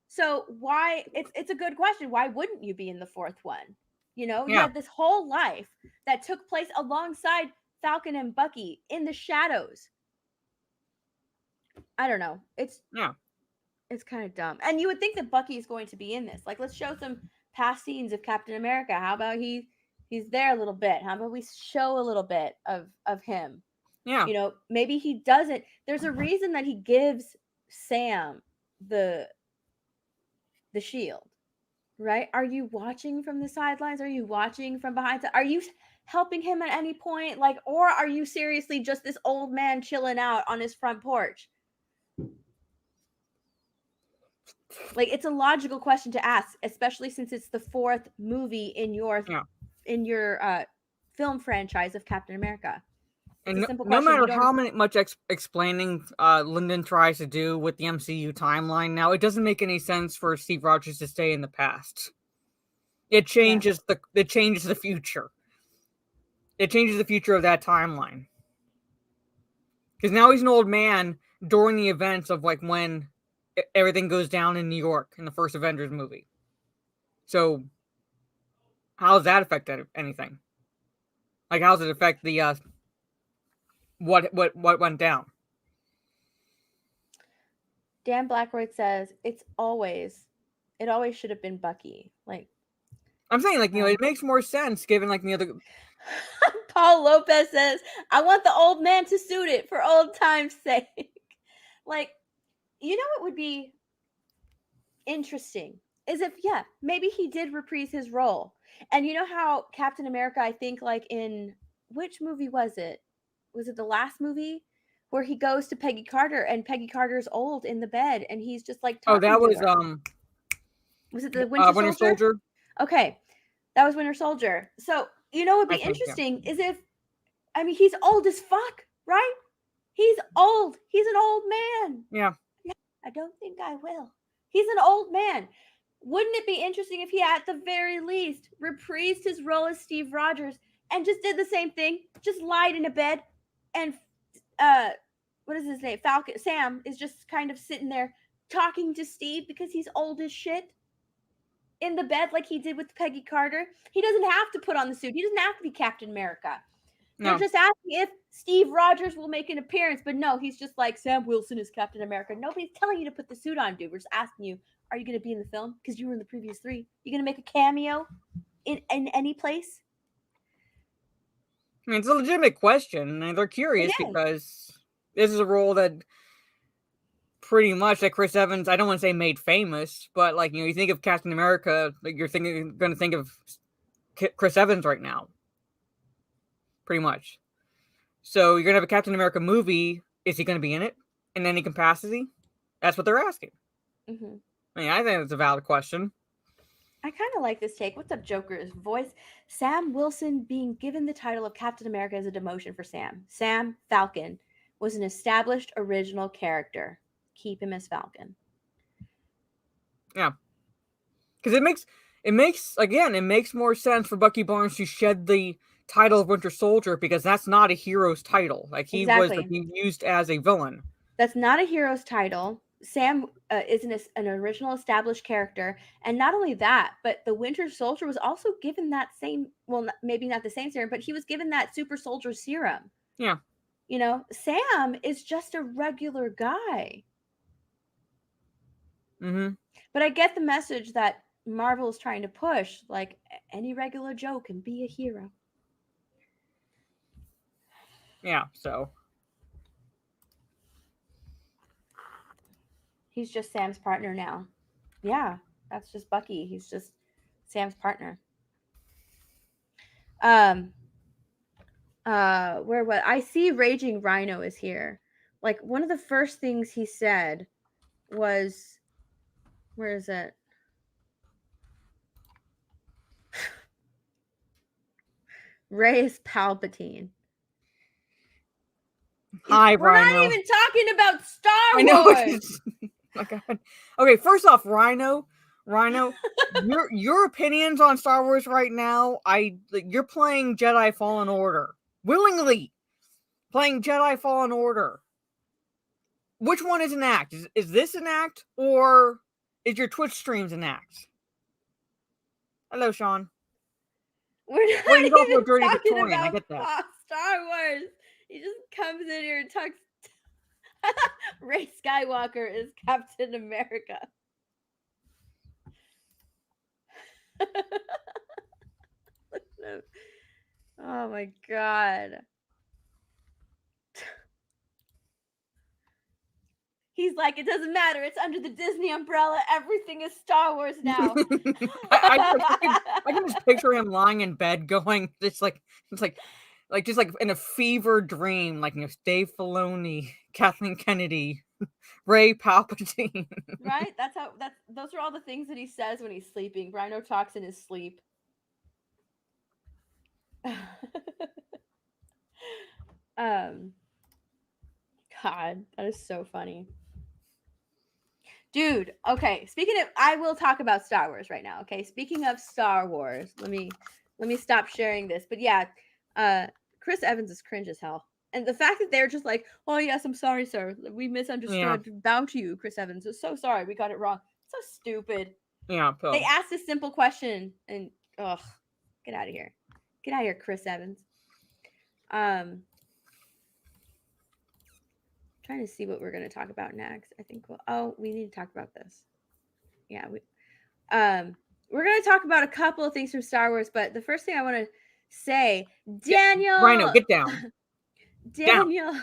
So why? It's a good question. Why wouldn't you be in the 4th one? You know, you had this whole life that took place alongside Falcon and Bucky in the shadows. I don't know. It's kind of dumb. And you would think that Bucky is going to be in this. Like, let's show some past scenes of Captain America. How about he's there a little bit? How about we show a little bit of him? Yeah. You know, maybe he doesn't. There's a reason that he gives Sam the shield. Right? Are you watching from the sidelines? Are you watching from behind? Are you helping him at any point? Like, or are you seriously just this old man chilling out on his front porch? Like, it's a logical question to ask, especially since it's the 4th movie in your film franchise of Captain America. And no matter how much explaining Lyndon tries to do with the MCU timeline now, it doesn't make any sense for Steve Rogers to stay in the past. It changes the future. It changes the future of that timeline. Because now he's an old man during the events of like when everything goes down in New York in the first Avengers movie. So how does that affect anything? Like, how does it affect the what went down? Dan Blackroyd says it always should have been Bucky. Like, I'm saying, like, it makes more sense given like the other. Paul Lopez says, I want the old man to suit it for old time's sake. Like, what would be interesting is if, maybe he did reprise his role. And you know how Captain America, I think, like, in which movie was it? Was it the last movie where he goes to Peggy Carter and Peggy Carter's old in the bed and he's just like talking that was to her? Was it the Winter Soldier? Okay, that was Winter Soldier. So what would be interesting is if, he's old as fuck, right? He's old. He's an old man. Yeah. I don't think I will. He's an old man. Wouldn't it be interesting if he, at the very least, reprised his role as Steve Rogers and just did the same thing? Just lied in a bed, and what is his name? Falcon Sam is just kind of sitting there talking to Steve because he's old as shit in the bed, like he did with Peggy Carter. He doesn't have to put on the suit. He doesn't have to be Captain America. No. They're just asking if Steve Rogers will make an appearance, but no, he's just like, Sam Wilson is Captain America. Nobody's telling you to put the suit on, dude. We're just asking you, are you going to be in the film? Because you were in the previous 3. You going to make a cameo in any place? I mean, it's a legitimate question, and they're curious because this is a role that pretty much like Chris Evans, I don't want to say made famous, but like, you think of Captain America, like you're going to think of Chris Evans right now. Pretty much. So you're going to have a Captain America movie. Is he going to be in it in any capacity? That's what they're asking. Mm-hmm. I mean, I think it's a valid question. I kind of like this take. What's up, Joker's voice? Sam Wilson being given the title of Captain America as a demotion for Sam. Sam Falcon was an established original character. Keep him as Falcon. Yeah. Because it makes more sense for Bucky Barnes to shed the title of Winter Soldier because that's not a hero's title. Like he was used as a villain. That's not a hero's title. Sam is an original established character, and not only that, but the Winter Soldier was also given that same, maybe not the same serum, but he was given that super soldier serum. Yeah. Sam is just a regular guy. Mm-hmm. But I get the message that Marvel is trying to push, like, any regular Joe can be a hero. Yeah, so. He's just Sam's partner now. Yeah, that's just Bucky. He's just Sam's partner. I see Raging Rhino is here. Like, one of the first things he said was, where is it? Rey is Palpatine. Hi, We're Rhino. not even talking about Star Wars. I know. Oh my God. Okay, first off, Rhino, your opinions on Star Wars right now, you're playing Jedi Fallen Order. Willingly playing Jedi Fallen Order. Which one is an act? Is this an act, or is your Twitch streams an act? Hello, Sean. We're not even talking about Star Wars. He just comes in here and talks. Rey Skywalker is Captain America. Oh my God. He's like, it doesn't matter. It's under the Disney umbrella. Everything is Star Wars now. I can just picture him lying in bed going, just like in a fever dream, like, Dave Filoni, Kathleen Kennedy, Rey Palpatine. Right? Those are all the things that he says when he's sleeping. Rhino talks in his sleep. God, that is so funny. Dude, okay. I will talk about Star Wars right now, okay? Speaking of Star Wars, let me stop sharing this. But yeah, Chris Evans is cringe as hell. And the fact that they're just like, oh yes, I'm sorry, sir. We misunderstood. Bow to you, Chris Evans. We're so sorry. We got it wrong. So stupid. Yeah. So. They asked a simple question and ugh, get out of here. Get out of here, Chris Evans. Trying to see what we're gonna talk about next. I think we need to talk about this. Yeah, we're gonna talk about a couple of things from Star Wars, but the first thing I want to say, Daniel, Rhino, get down. Daniel,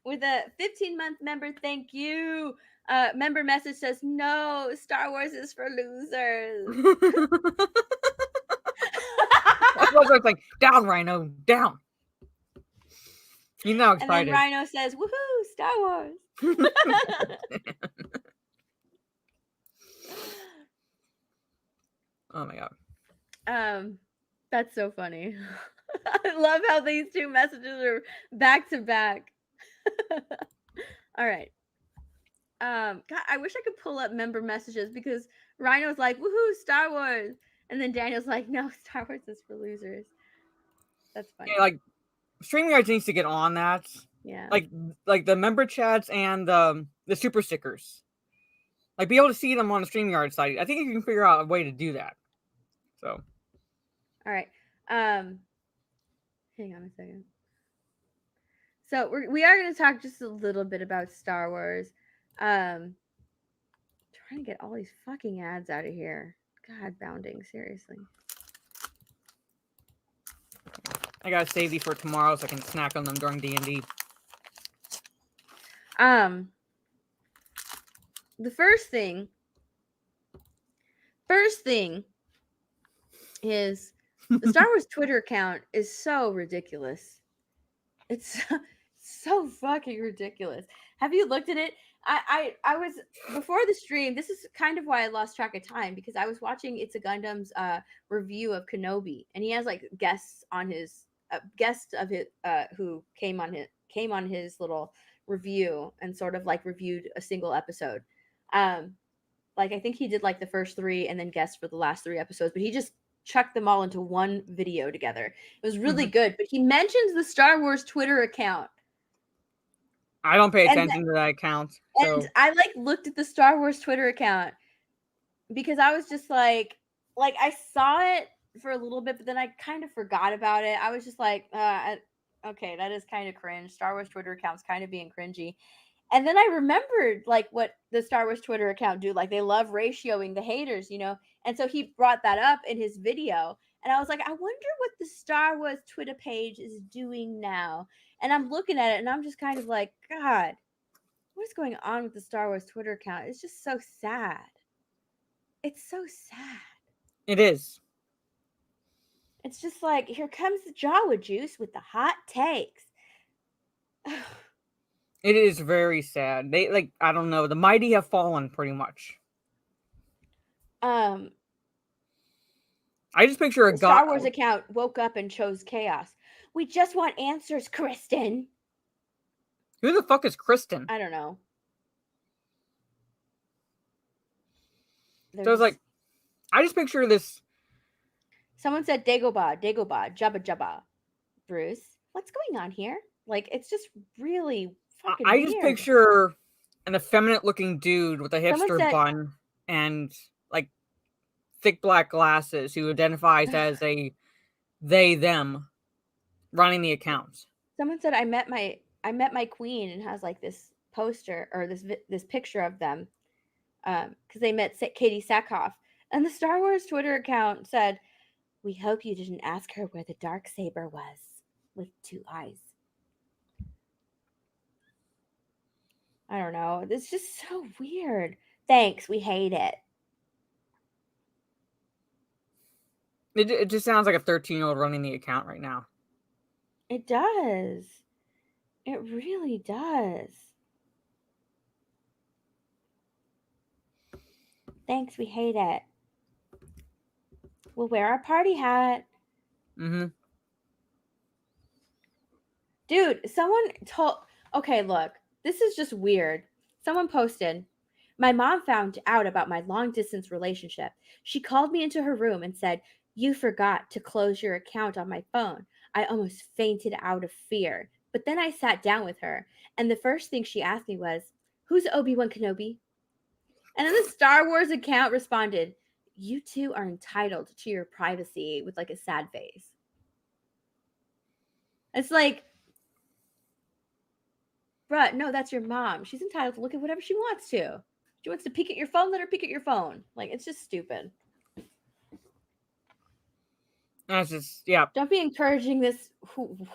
with a 15-month member, thank you. Member message says, no, Star Wars is for losers. That's what I was like, down, Rhino, down. He's now excited. And then Rhino says, woohoo, Star Wars. Oh my god. That's so funny. I love how these two messages are back to back. All right. God, I wish I could pull up member messages because Rhino's like, woohoo, Star Wars. And then Daniel's like, no, Star Wars is for losers. That's funny. Yeah, like StreamYard needs to get on that. Yeah. Like the member chats and the super stickers. Like be able to see them on the StreamYard site. I think you can figure out a way to do that. So. All right. Hang on a second. So we are going to talk just a little bit about Star Wars. Trying to get all these fucking ads out of here. God, bounding, seriously. I gotta save these for tomorrow so I can snack on them during D&D. The first thing is the Star Wars Twitter account is so ridiculous. It's so fucking ridiculous. Have you looked at it? I was before the stream. This is kind of why I lost track of time because I was watching It's a Gundam's review of Kenobi, and he has like guests on his who came on his little review and sort of like reviewed a single episode. Like I think he did like the first 3 and then guests for the last 3 episodes, but he just chucked them all into one video together. It was really good, but he mentions the Star Wars Twitter account. I don't pay attention to that account. So. And I like looked at the Star Wars Twitter account because I was just like I saw it for a little bit, but then I kind of forgot about it. I was just like, okay, that is kind of cringe. Star Wars Twitter account's kind of being cringy. And then I remembered like what the Star Wars Twitter account do. Like they love ratioing the haters, you know? And so he brought that up in his video. And I was like, I wonder what the Star Wars Twitter page is doing now. And I'm looking at it and I'm just kind of like, God, what is going on with the Star Wars Twitter account? It's just so sad. It's so sad. It is. It's just like, here comes the Jawa juice with the hot takes. It is very sad. They like, I don't know, the mighty have fallen pretty much. I just picture a Star Wars account woke up and chose chaos. We just want answers, Kristen. Who the fuck is Kristen? I don't know. So it's like, I just picture this. Someone said Dagobah, Jabba Jabba. Bruce, what's going on here? Like, it's just really fucking I just picture an effeminate looking dude with a hipster bun and like thick black glasses who identifies as a they them running the accounts. Someone said I met my queen and has like this poster or this picture of them because they met Katie Sackhoff. And the Star Wars Twitter account said, we hope you didn't ask her where the Darksaber was with 2 eyes. I don't know. It's just so weird. Thanks. We hate it. It just sounds like a 13-year-old running the account right now. It does. It really does. Thanks. We hate it. We'll wear our party hat. Mm-hmm. Dude, someone told... Okay, look. This is just weird. Someone posted, my mom found out about my long-distance relationship. She called me into her room and said, you forgot to close your account on my phone. I almost fainted out of fear. But then I sat down with her, and the first thing she asked me was, "Who's Obi-Wan Kenobi?" And then the Star Wars account responded, "You two are entitled to your privacy," with like a sad face. It's like, bruh, no, that's your mom. She's entitled to look at whatever she wants to. If she wants to peek at your phone, let her peek at your phone. Like, it's just stupid. That's just, yeah. Don't be encouraging this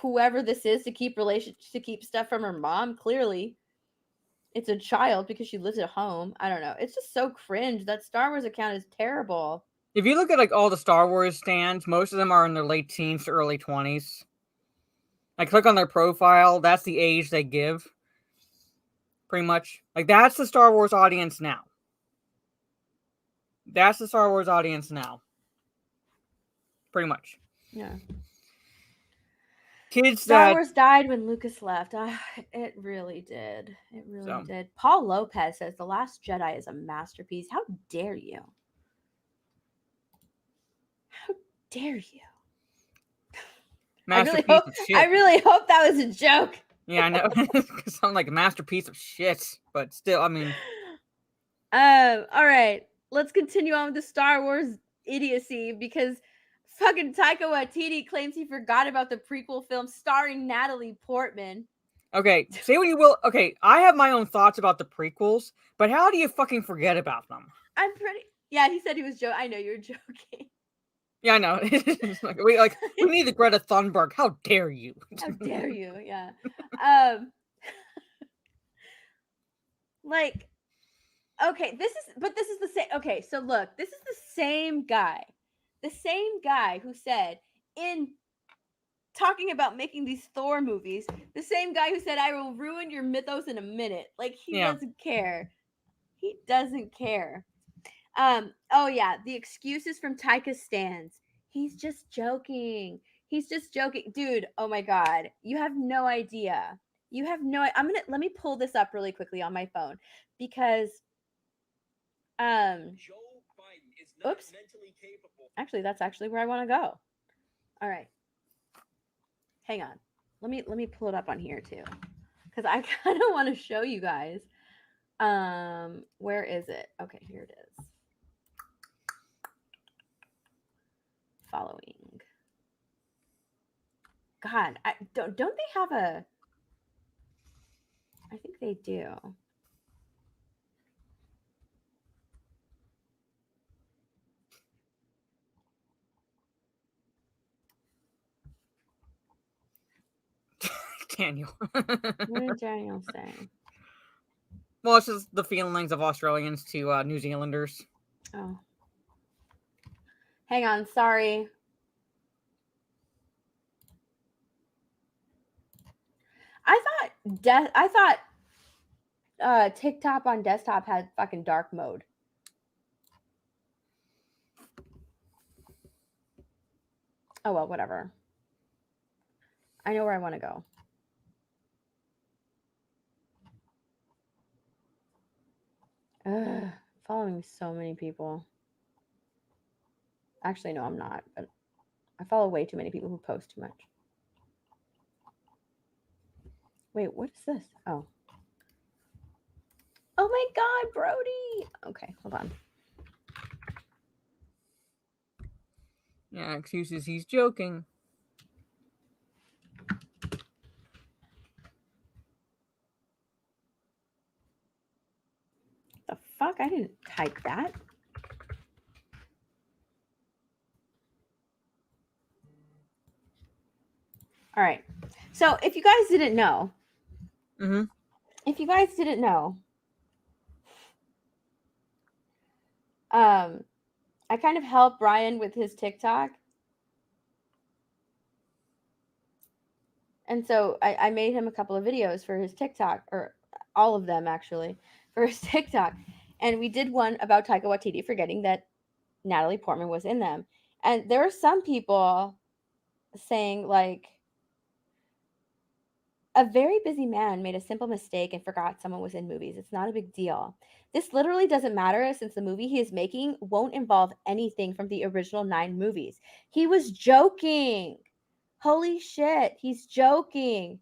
whoever this is to keep stuff from her mom. Clearly, it's a child because she lives at home. I don't know. It's just so cringe. That Star Wars account is terrible. If you look at like all the Star Wars stands, most of them are in their late teens to early 20s. I click on their profile. That's the age they give. Pretty much. Like, that's the Star Wars audience now. That's the Star Wars audience now. Pretty much. Yeah. Kids Star that... Wars died when Lucas left. It really did. It really did. Paul Lopez says The Last Jedi is a masterpiece. How dare you? How dare you? I really hope that was a joke. Yeah, I know. Because I'm like a masterpiece of shit. But still, I mean. All right. Let's continue on with the Star Wars idiocy because fucking Taika Waititi claims he forgot about the prequel film starring Natalie Portman. Okay, say what you will. Okay, I have my own thoughts about the prequels, but how do you fucking forget about them? Yeah, he said he was joking. I know you're joking. Yeah, I know. we need the Greta Thunberg. How dare you? How dare you? Yeah. Like, okay, this is the same. Okay, so look, this is the same guy who said in talking about making these Thor movies, the same guy who said, "I will ruin your mythos in a minute." Like, he doesn't care. He doesn't care. Oh yeah, the excuses from Taika stands. He's just joking. He's just joking. Dude, oh my god. You have no idea. Let me pull this up really quickly on my phone because oops. Actually, that's actually where I want to go. All right. Hang on. Let me pull it up on here too. Cuz I kind of want to show you guys. Where is it? Okay, here it is. Following. God, don't they have a? I think they do. Daniel. What did Daniel say? Well, it's just the feelings of Australians to New Zealanders. Oh. Hang on, sorry. I thought TikTok on desktop had fucking dark mode. Oh well, whatever. I know where I want to go. Following so many people. Actually, no, I'm not, but I follow way too many people who post too much. Wait, what is this? Oh. Oh my god, Brody! Okay, hold on. Yeah, excuses, he's joking. The fuck? I didn't type that. All right. So if you guys didn't know, I kind of helped Brian with his TikTok. And so I made him a couple of videos for his TikTok, or all of them actually, for his TikTok. And we did one about Taika Waititi forgetting that Natalie Portman was in them. And there are some people saying like, a very busy man made a simple mistake and forgot someone was in movies. It's not a big deal. This literally doesn't matter since the movie he is making won't involve anything from the original 9 movies. He was joking. Holy shit, he's joking.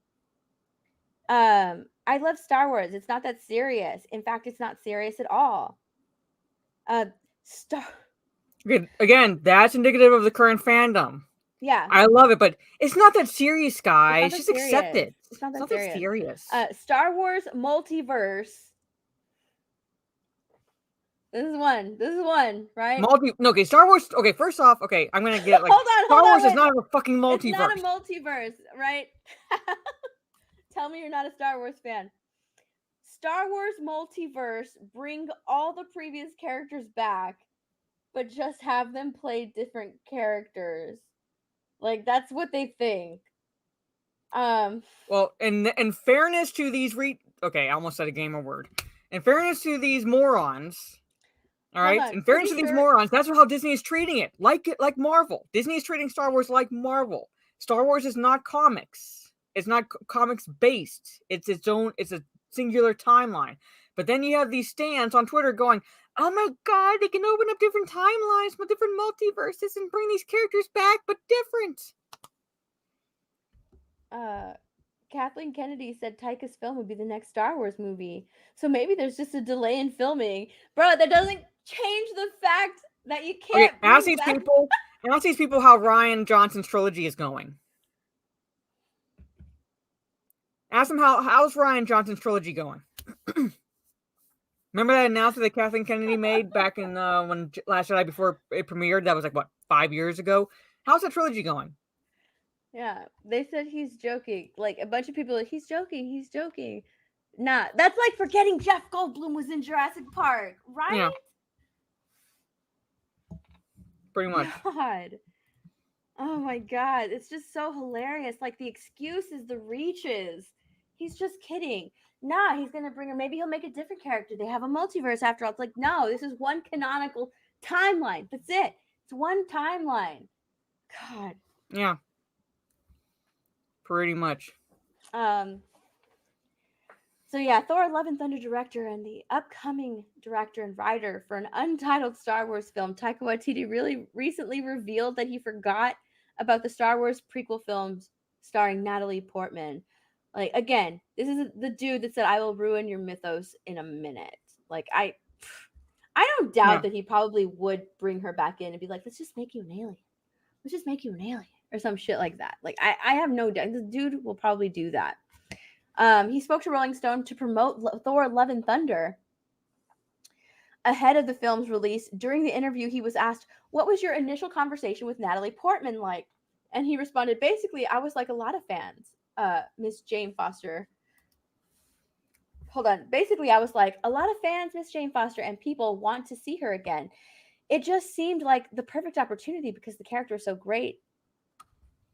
I love Star Wars. It's not that serious. In fact, it's not serious at all. Again, that's indicative of the current fandom. Yeah. I love it, but it's not that serious, guys. Just serious. accept it. It's not that serious. Star Wars multiverse. This is one, right? Okay, Star Wars. Okay, first off, okay, I'm gonna get like Hold on, Wars wait. is not a fucking multiverse. It's not a multiverse, right? Tell me you're not a Star Wars fan. Star Wars multiverse, bring all the previous characters back, but just have them play different characters. Like, that's what they think. Well, in fairness to these okay, I almost said a gamer word. In fairness to these morons, all right. In fairness to these morons, that's how Disney is treating it. Like Marvel. Disney is treating Star Wars like Marvel. Star Wars is not comics. It's not comics based. It's its own. It's a singular timeline. But then you have these stands on Twitter going, "Oh my God, they can open up different timelines with different multiverses and bring these characters back, but different." Kathleen Kennedy said Taika's film would be the next Star Wars movie. So maybe there's just a delay in filming. Bro, that doesn't change the fact that you can't ask these people how Rian Johnson's trilogy is going. Ask them how's Rian Johnson's trilogy going. Remember that announcement that Kathleen Kennedy made back in when Last Jedi before it premiered? That was like what, 5 years ago? How's that trilogy going? Yeah, they said he's joking. Like a bunch of people, like, he's joking. Nah, that's like forgetting Jeff Goldblum was in Jurassic Park, right? Yeah. Pretty much. God. Oh my God, it's just so hilarious. Like the excuses, the reaches. He's just kidding. Nah, he's gonna bring her. Maybe he'll make a different character. They have a multiverse after all. It's like, no, this is one canonical timeline. That's it. It's one timeline. God. Yeah. Pretty much. So yeah, Thor: Love and Thunder director and the upcoming director and writer for an untitled Star Wars film, Taika Waititi really recently revealed that he forgot about the Star Wars prequel films starring Natalie Portman. Like, again, this is the dude that said, "I will ruin your mythos in a minute." Like, I don't doubt that he probably would bring her back in and be like, "Let's just make you an alien. Let's just make you an alien," or some shit like that. Like, I have no doubt. The dude will probably do that. He spoke to Rolling Stone to promote Thor: Love and Thunder ahead of the film's release. During the interview, he was asked, "What was your initial conversation with Natalie Portman like?" And he responded, "Basically, I was like a lot of fans, Miss Jane Foster." Hold on. Basically, I was like a lot of fans, Miss Jane Foster, and people want to see her again. It just seemed like the perfect opportunity because the character is so great.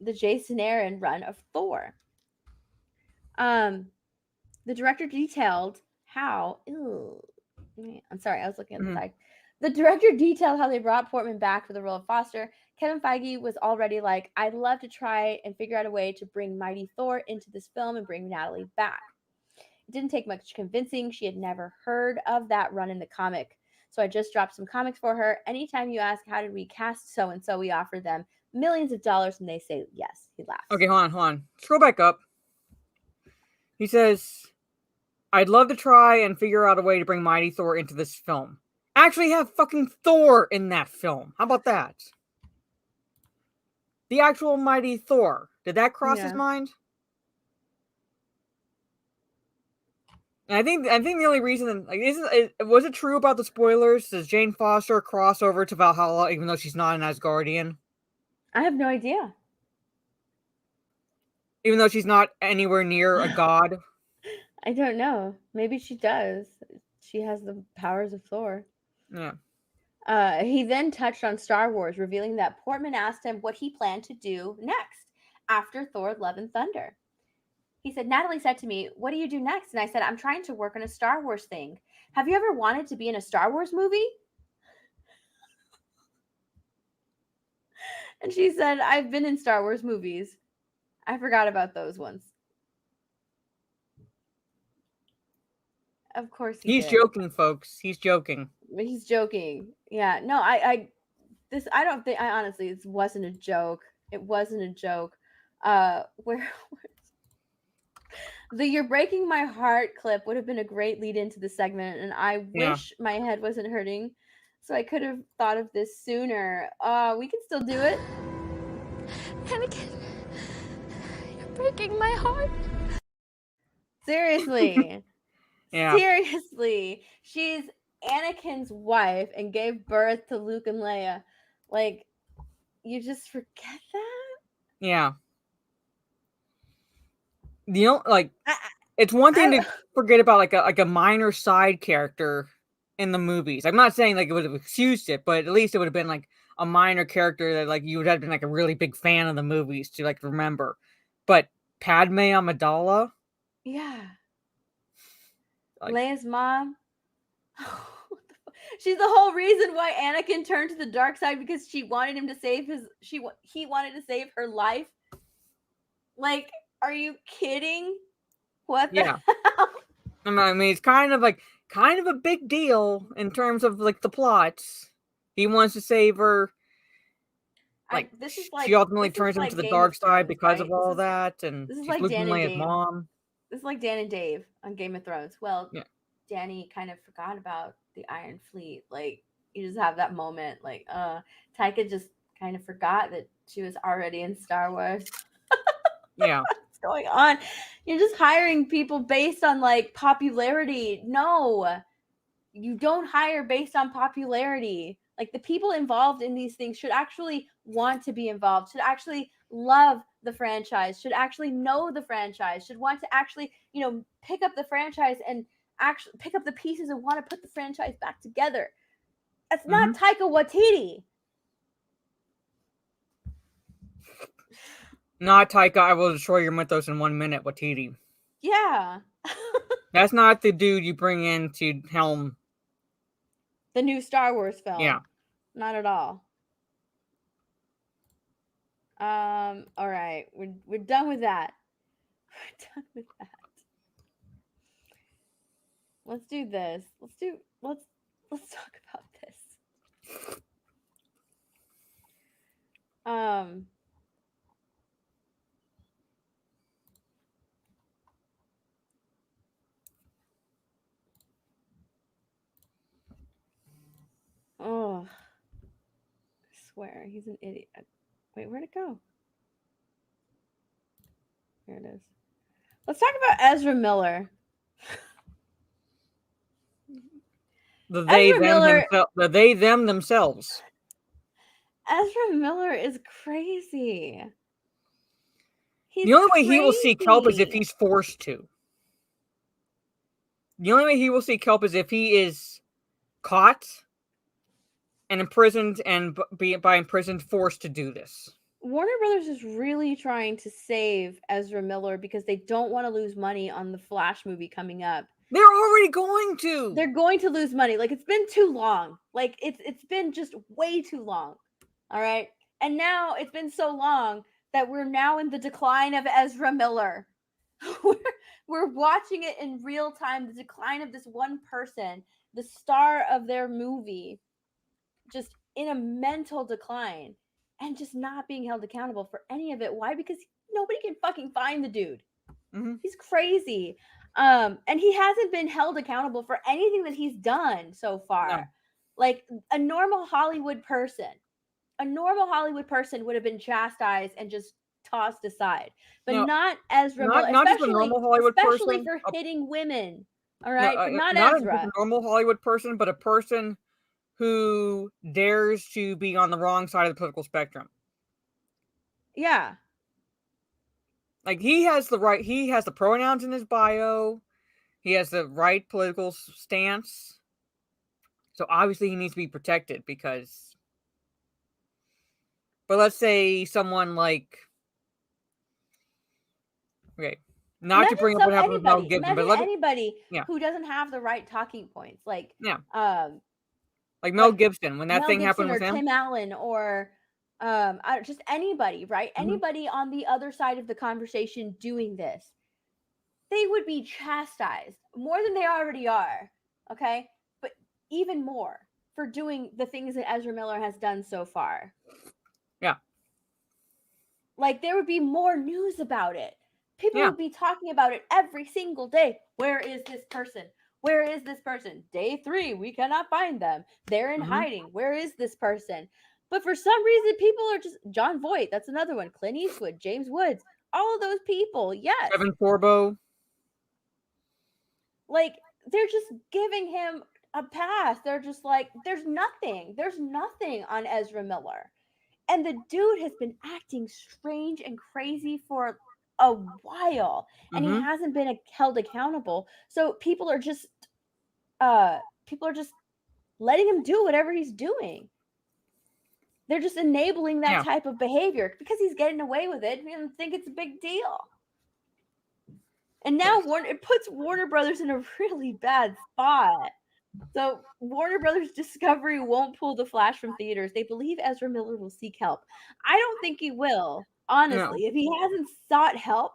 The Jason Aaron run of Thor. The director detailed how. I'm sorry, I was looking at the side. The director detailed how they brought Portman back for the role of Foster. Kevin Feige was already like, "I'd love to try and figure out a way to bring Mighty Thor into this film and bring Natalie back." It didn't take much convincing. She had never heard of that run in the comic. So I just dropped some comics for her. Anytime you ask, "How did we cast so-and-so?" we offer them millions of dollars and they say yes. He laughs. Okay, hold on. Scroll back up. He says, "I'd love to try and figure out a way to bring Mighty Thor into this film." Actually have fucking Thor in that film. How about that? The actual Mighty Thor. Did that cross his mind? And I think the only reason, like, was it true about the spoilers? Does Jane Foster cross over to Valhalla even though she's not an Asgardian? I have no idea. Even though she's not anywhere near a god? I don't know. Maybe she does. She has the powers of Thor. Yeah. He then touched on Star Wars, revealing that Portman asked him what he planned to do next after Thor: Love and Thunder. He said, "Natalie said to me, 'What do you do next?' And I said, 'I'm trying to work on a Star Wars thing. Have you ever wanted to be in a Star Wars movie?' And she said, 'I've been in Star Wars movies. I forgot about those ones.'" Of course he's joking, folks. He's joking. He's joking. Yeah. No, I honestly, it wasn't a joke. It wasn't a joke. Where the "You're Breaking My Heart" clip would have been a great lead into the segment, and I wish my head wasn't hurting, so I could have thought of this sooner. We can still do it. Anakin, you're breaking my heart. Seriously. Yeah. Seriously. She's Anakin's wife and gave birth to Luke and Leia. Like, you just forget that? Yeah. You know, like, it's one thing to forget about like a minor side character in the movies. I'm not saying like it would have excused it, but at least it would have been like a minor character that like you would have been like a really big fan of the movies to like remember. But Padme Amidala, Yeah. like, Leia's mom. She's the whole reason why Anakin turned to the dark side, because she wanted him to save he wanted to save her life. Like, are you kidding? What the yeah. hell? I mean, it's kind of a big deal in terms of like the plots. He wants to save her. Like, This is she ultimately this is turns him like to the Game dark of side Thrones, because right? of all that, and This is she's like Luke and Dan and Leia's Dave. mom. This is like Dan and Dave on Game of Thrones. Well, Yeah. Danny kind of forgot about the Iron Fleet. Like, you just have that moment. Like, Taika just kind of forgot that she was already in Star Wars. Yeah. What's going on? You're just hiring people based on like popularity. No, you don't hire based on popularity. Like, the people involved in these things should actually want to be involved, should actually love the franchise, should actually know the franchise, should want to actually, pick up the franchise and actually pick up the pieces and want to put the franchise back together. That's not Taika Waititi. Not Taika, I will destroy your mythos in 1 minute, Waititi. Yeah. That's not the dude you bring in to helm The new Star Wars film. Yeah. Not at all. All right. We're done with that. We're done with that. Let's do this. Let's talk about this. Oh, I swear he's an idiot. Wait, where'd it go? Here it is. Let's talk about Ezra Miller. The they them themselves. Ezra Miller is crazy. The only way he will seek help is if he's forced to. The only way he will seek help is if he is caught and imprisoned, and by imprisoned forced to do this. Warner Brothers is really trying to save Ezra Miller because they don't want to lose money on the Flash movie coming up. They're already going to. They're going to lose money. Like, it's been too long. Like, it's been just way too long. All right? And now it's been so long that we're now in the decline of Ezra Miller. We're watching it in real time, the decline of this one person, the star of their movie, just in a mental decline and just not being held accountable for any of it. Why? Because nobody can fucking find the dude. He's crazy. And he hasn't been held accountable for anything that he's done so far. No. Like, a normal Hollywood person would have been chastised and just tossed aside, but not Ezra Miller, not just a normal Hollywood especially person, for hitting women. All right, but not Ezra. A normal Hollywood person, but a person who dares to be on the wrong side of the political spectrum. Yeah. Like, he has the pronouns in his bio. He has the right political stance. So obviously he needs to be protected because... But let's say someone like... Okay. Not to bring up what happened with Mel Gibson, but anybody who doesn't have the right talking points. Like, like Mel Gibson, when that thing happened with him. Tim Allen, or just anybody, right? Anybody on the other side of the conversation doing this, they would be chastised more than they already are, okay? But even more for doing the things that Ezra Miller has done so far. Yeah. like there would be more news about it. People Yeah. would be talking about it every single day. Where is this person? Where is this person? Day 3, we cannot find them. They're in hiding. Where is this person? But for some reason, people are just John Voight. That's another one. Clint Eastwood, James Woods, all of those people. Yes, Kevin Sorbo. like they're just giving him a pass. They're just like, there's nothing on Ezra Miller. And the dude has been acting strange and crazy for a while, and he hasn't been held accountable. So people are just letting him do whatever he's doing. They're just enabling that type of behavior because he's getting away with it. We don't think it's a big deal. And now it puts Warner Brothers in a really bad spot. So Warner Brothers Discovery won't pull The Flash from theaters. They believe Ezra Miller will seek help. I don't think he will, honestly. No. If he hasn't sought help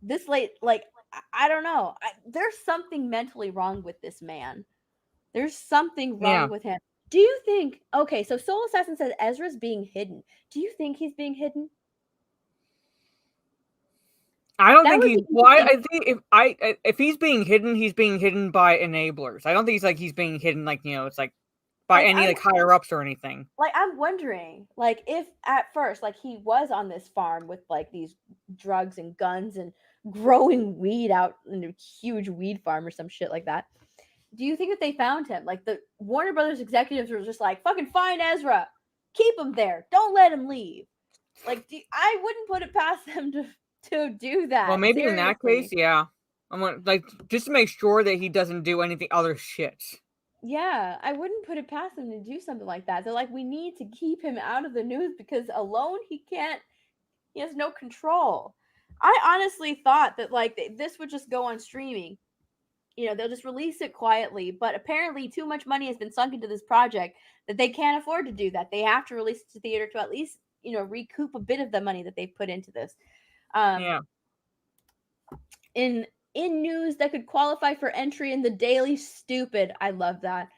this late, like, I don't know. There's something mentally wrong with this man. There's something wrong with him. Do you think, okay, so Soul Assassin says Ezra's being hidden. Do you think he's being hidden? I don't think he's. Well, I think if he's being hidden by enablers. I don't think he's being hidden like, it's like by any like higher ups or anything. Like, I'm wondering, like, if at first, like, he was on this farm with like these drugs and guns and growing weed out in a huge weed farm or some shit like that. Do you think that they found him? Like, the Warner Brothers executives were just like, fucking find Ezra, keep him there, don't let him leave. Like, I wouldn't put it past them to do that. Well, maybe in that case, yeah. I'm gonna, like, just to make sure that he doesn't do anything other shit. Yeah, I wouldn't put it past them to do something like that. They're like, we need to keep him out of the news because alone he has no control. I honestly thought that like this would just go on streaming. They'll just release it quietly, but apparently too much money has been sunk into this project that they can't afford to do that. They have to release it to theater to at least, recoup a bit of the money that they've put into this. In news that could qualify for entry in the Daily Stupid. I love that.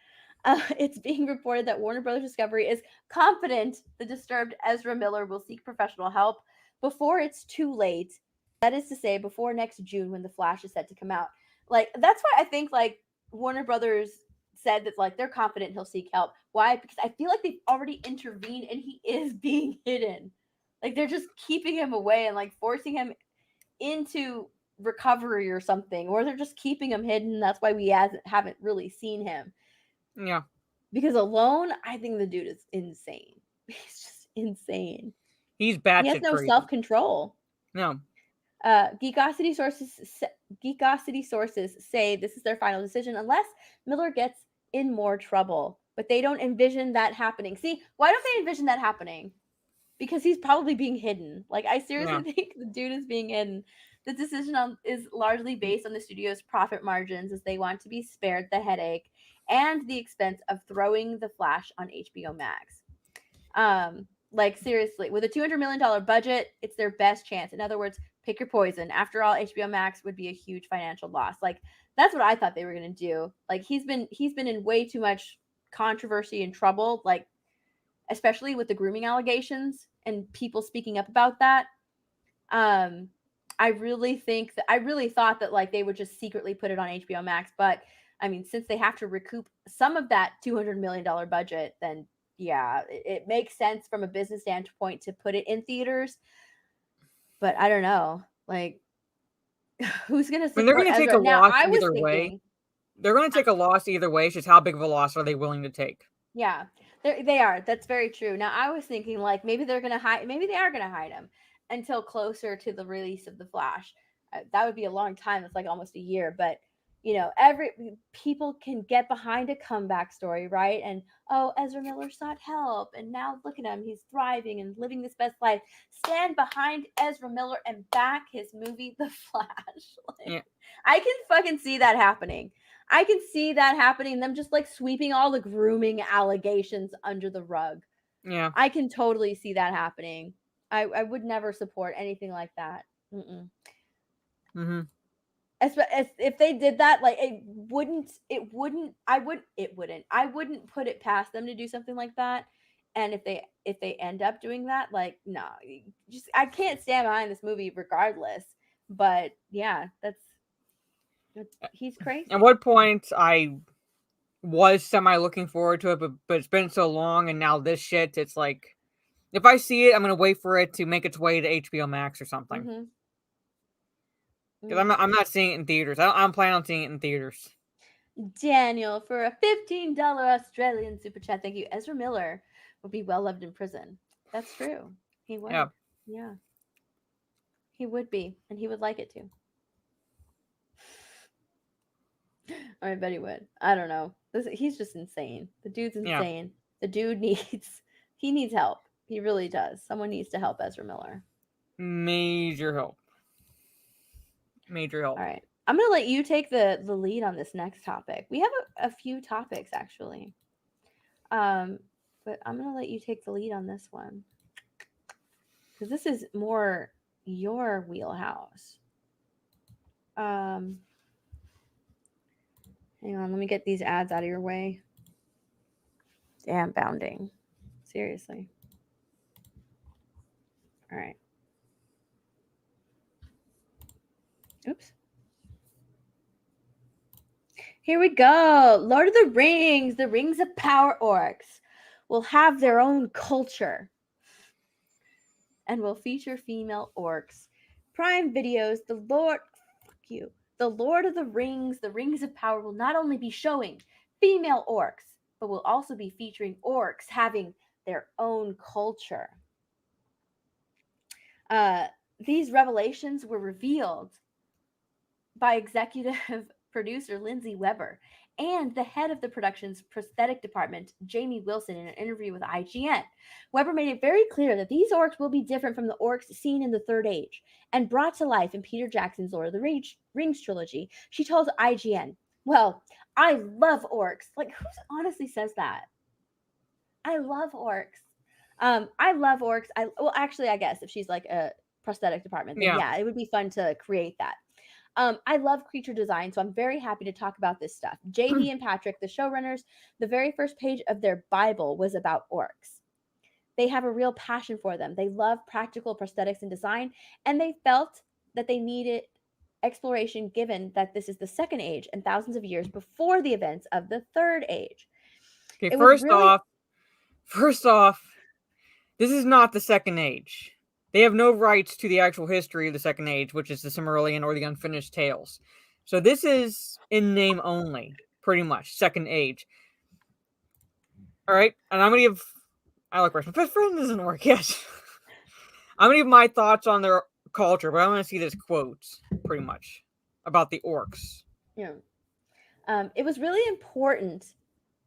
It's being reported that Warner Brothers Discovery is confident the disturbed Ezra Miller will seek professional help before it's too late. That is to say, before next June when The Flash is set to come out. Like, that's why I think, like, Warner Brothers said that, like, they're confident he'll seek help. Why? Because I feel like they've already intervened and he is being hidden. Like, they're just keeping him away and, like, forcing him into recovery or something, or they're just keeping him hidden. That's why we haven't really seen him. Yeah. Because alone, I think the dude is insane. He's just insane. He's bad. He has no self-control. No. Geekosity sources say this is their final decision unless Miller gets in more trouble. But they don't envision that happening. See, why don't they envision that happening? Because he's probably being hidden. Like, I seriously think the dude is being hidden. The decision is largely based on the studio's profit margins, as they want to be spared the headache and the expense of throwing The Flash on HBO Max. Like, seriously, with a $200 million budget, it's their best chance. In other words, pick your poison. After all, HBO Max would be a huge financial loss. Like, that's what I thought they were going to do. Like, he's been in way too much controversy and trouble, like, especially with the grooming allegations and people speaking up about that. I really thought that like they would just secretly put it on HBO Max, but I mean, since they have to recoup some of that $200 million budget, then yeah, it makes sense from a business standpoint to put it in theaters. But I don't know, like, who's gonna support they're gonna take a loss either way. They're gonna take a loss either way. It's just how big of a loss are they willing to take? Yeah, they are. That's very true. Now, I was thinking like maybe they are gonna hide him until closer to the release of The Flash. That would be a long time. It's like almost a year, but people can get behind a comeback story, right? And Ezra Miller sought help, and now look at him, he's thriving and living this best life. Stand behind Ezra Miller and back his movie The Flash. I can fucking see that happening. I can see that happening. Them just like sweeping all the grooming allegations under the rug. Yeah, I can totally see that happening. I would never support anything like that. If they did that, like I wouldn't put it past them to do something like that. And if they end up doing that, like, no, just I can't stand behind this movie regardless. But yeah, that's he's crazy. At what point I was semi looking forward to it, but it's been so long, and now this shit, it's like, if I see it, I'm gonna wait for it to make its way to HBO Max or something. Mm-hmm. Because I'm not seeing it in theaters. I'm planning on seeing it in theaters. Daniel for a $15 Australian super chat. Thank you. Ezra Miller would be well loved in prison. That's true. He would. Yeah. Yeah. He would be, and he would like it too. I bet he would. I don't know. He's just insane. The dude's insane. Yeah. The dude needs help. He really does. Someone needs to help Ezra Miller. Major help. All right. I'm going to let you take the lead on this next topic. We have a few topics, actually. But I'm going to let you take the lead on this one. Because this is more your wheelhouse. Hang on. Let me get these ads out of your way. Damn, bounding. Seriously. All right. Oops. Here we go. Lord of the Rings of Power orcs will have their own culture and will feature female orcs. Prime Videos, the Lord of the Rings of Power will not only be showing female orcs, but will also be featuring orcs having their own culture. These revelations were revealed by executive producer Lindsay Weber and the head of the production's prosthetic department, Jamie Wilson, in an interview with IGN. Weber made it very clear that these orcs will be different from the orcs seen in the Third Age and brought to life in Peter Jackson's Lord of the Rings trilogy. She told IGN, "Well, I love orcs." Like, who honestly says that? I love orcs. I love orcs. Actually, I guess if she's like a prosthetic department, then yeah, it would be fun to create that. I love creature design, so I'm very happy to talk about this stuff. JD and Patrick, the showrunners, the very first page of their Bible was about orcs. They have a real passion for them. They love practical prosthetics and design, and they felt that they needed exploration given that this is the Second Age and thousands of years before the events of the Third Age. Okay, first off, this is not the Second Age. They have no rights to the actual history of the Second Age, which is the Silmarillion or the Unfinished Tales. So this is in name only, pretty much, Second Age. All right, and I'm going to give... I like my best friend doesn't work, yes. I'm going to give my thoughts on their culture, but I want to see this quote, pretty much, about the orcs. Yeah. It was really important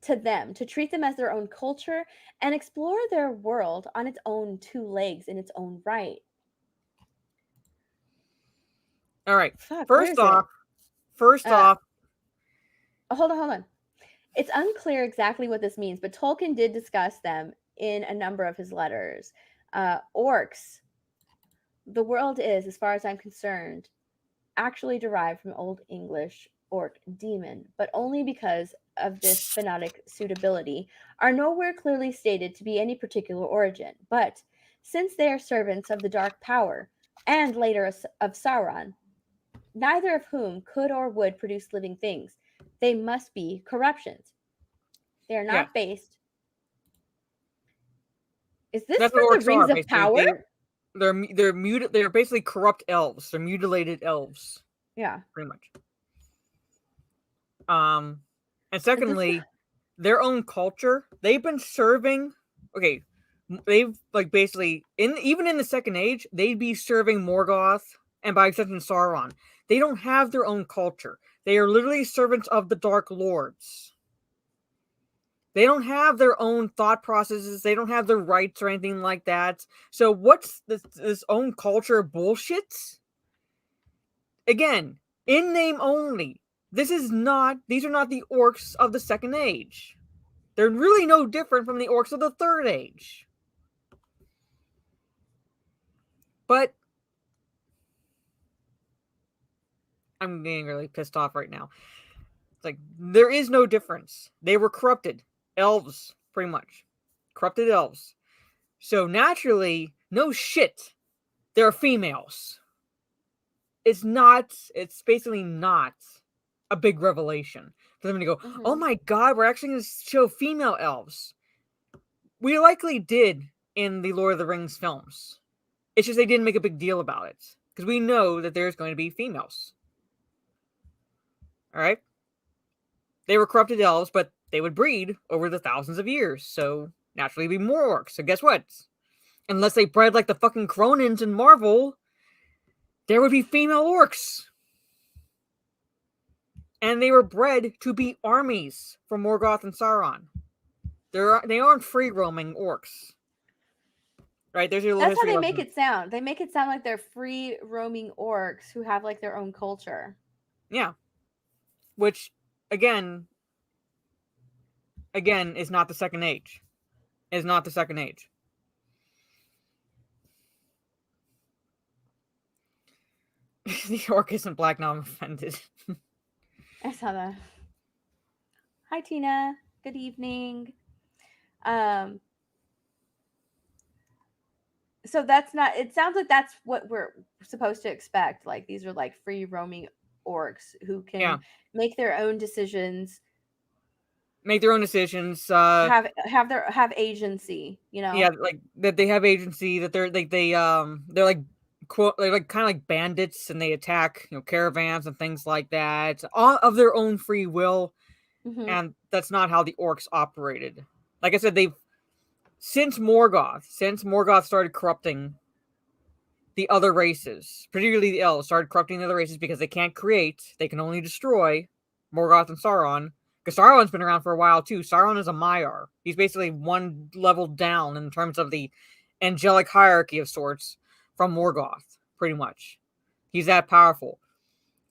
to them to treat them as their own culture and explore their world on its own two legs in its own right. All right. First off, hold on. It's unclear exactly what this means, but Tolkien did discuss them in a number of his letters. Orcs, the world is, as far as I'm concerned, actually derived from Old English orc demon, but only because of this phonetic suitability, are nowhere clearly stated to be any particular origin. But since they are servants of the dark power, and later of Sauron, neither of whom could or would produce living things, they must be corruptions. They are not based. Is this from the Rings of Power? They're basically corrupt elves. They're mutilated elves. Yeah. Pretty much. And secondly, their own culture, they've been serving, they've basically, even in the Second Age, they'd be serving Morgoth and by extension Sauron. They don't have their own culture. They are literally servants of the Dark Lords. They don't have their own thought processes. They don't have their rights or anything like that. So what's this own culture bullshit? Again, in name only. These are not the orcs of the Second Age. They're really no different from the orcs of the Third Age. But I'm getting really pissed off right now. It's like, there is no difference. They were corrupted. Elves, pretty much. corrupted elves. So naturally, no shit, there are females. It's basically not a big revelation for them to go, oh my god, we're actually going to show female elves. We likely did in the Lord of the Rings films. It's just they didn't make a big deal about it. Because we know that there's going to be females. Alright? They were corrupted elves, but they would breed over the thousands of years. So, naturally, be more orcs. So guess what? Unless they bred like the fucking Cronins in Marvel, there would be female orcs. And they were bred to be armies for Morgoth and Sauron. They aren't free-roaming orcs. Right? There's your That's how they make it sound. They make it sound like they're free-roaming orcs who have like their own culture. Yeah. Which, again, is not the Second Age. Is not the Second Age. The orc isn't black, now I'm offended. I saw that. Hi, Tina. Good evening. So that's not, it sounds like that's what we're supposed to expect. Like these are like free roaming orcs who can make their own decisions. Make their own decisions. Have agency, you know? Yeah, like that they have agency, that they're like they're like kind of like bandits, and they attack, caravans and things like that, all of their own free will. And that's not how the orcs operated. Like I said, since Morgoth started corrupting the other races, particularly the elves, started corrupting the other races because they can't create, they can only destroy. Morgoth and Sauron, because Sauron's been around for a while too. Sauron is a Maiar. He's basically one level down in terms of the angelic hierarchy of sorts from Morgoth, pretty much. He's that powerful.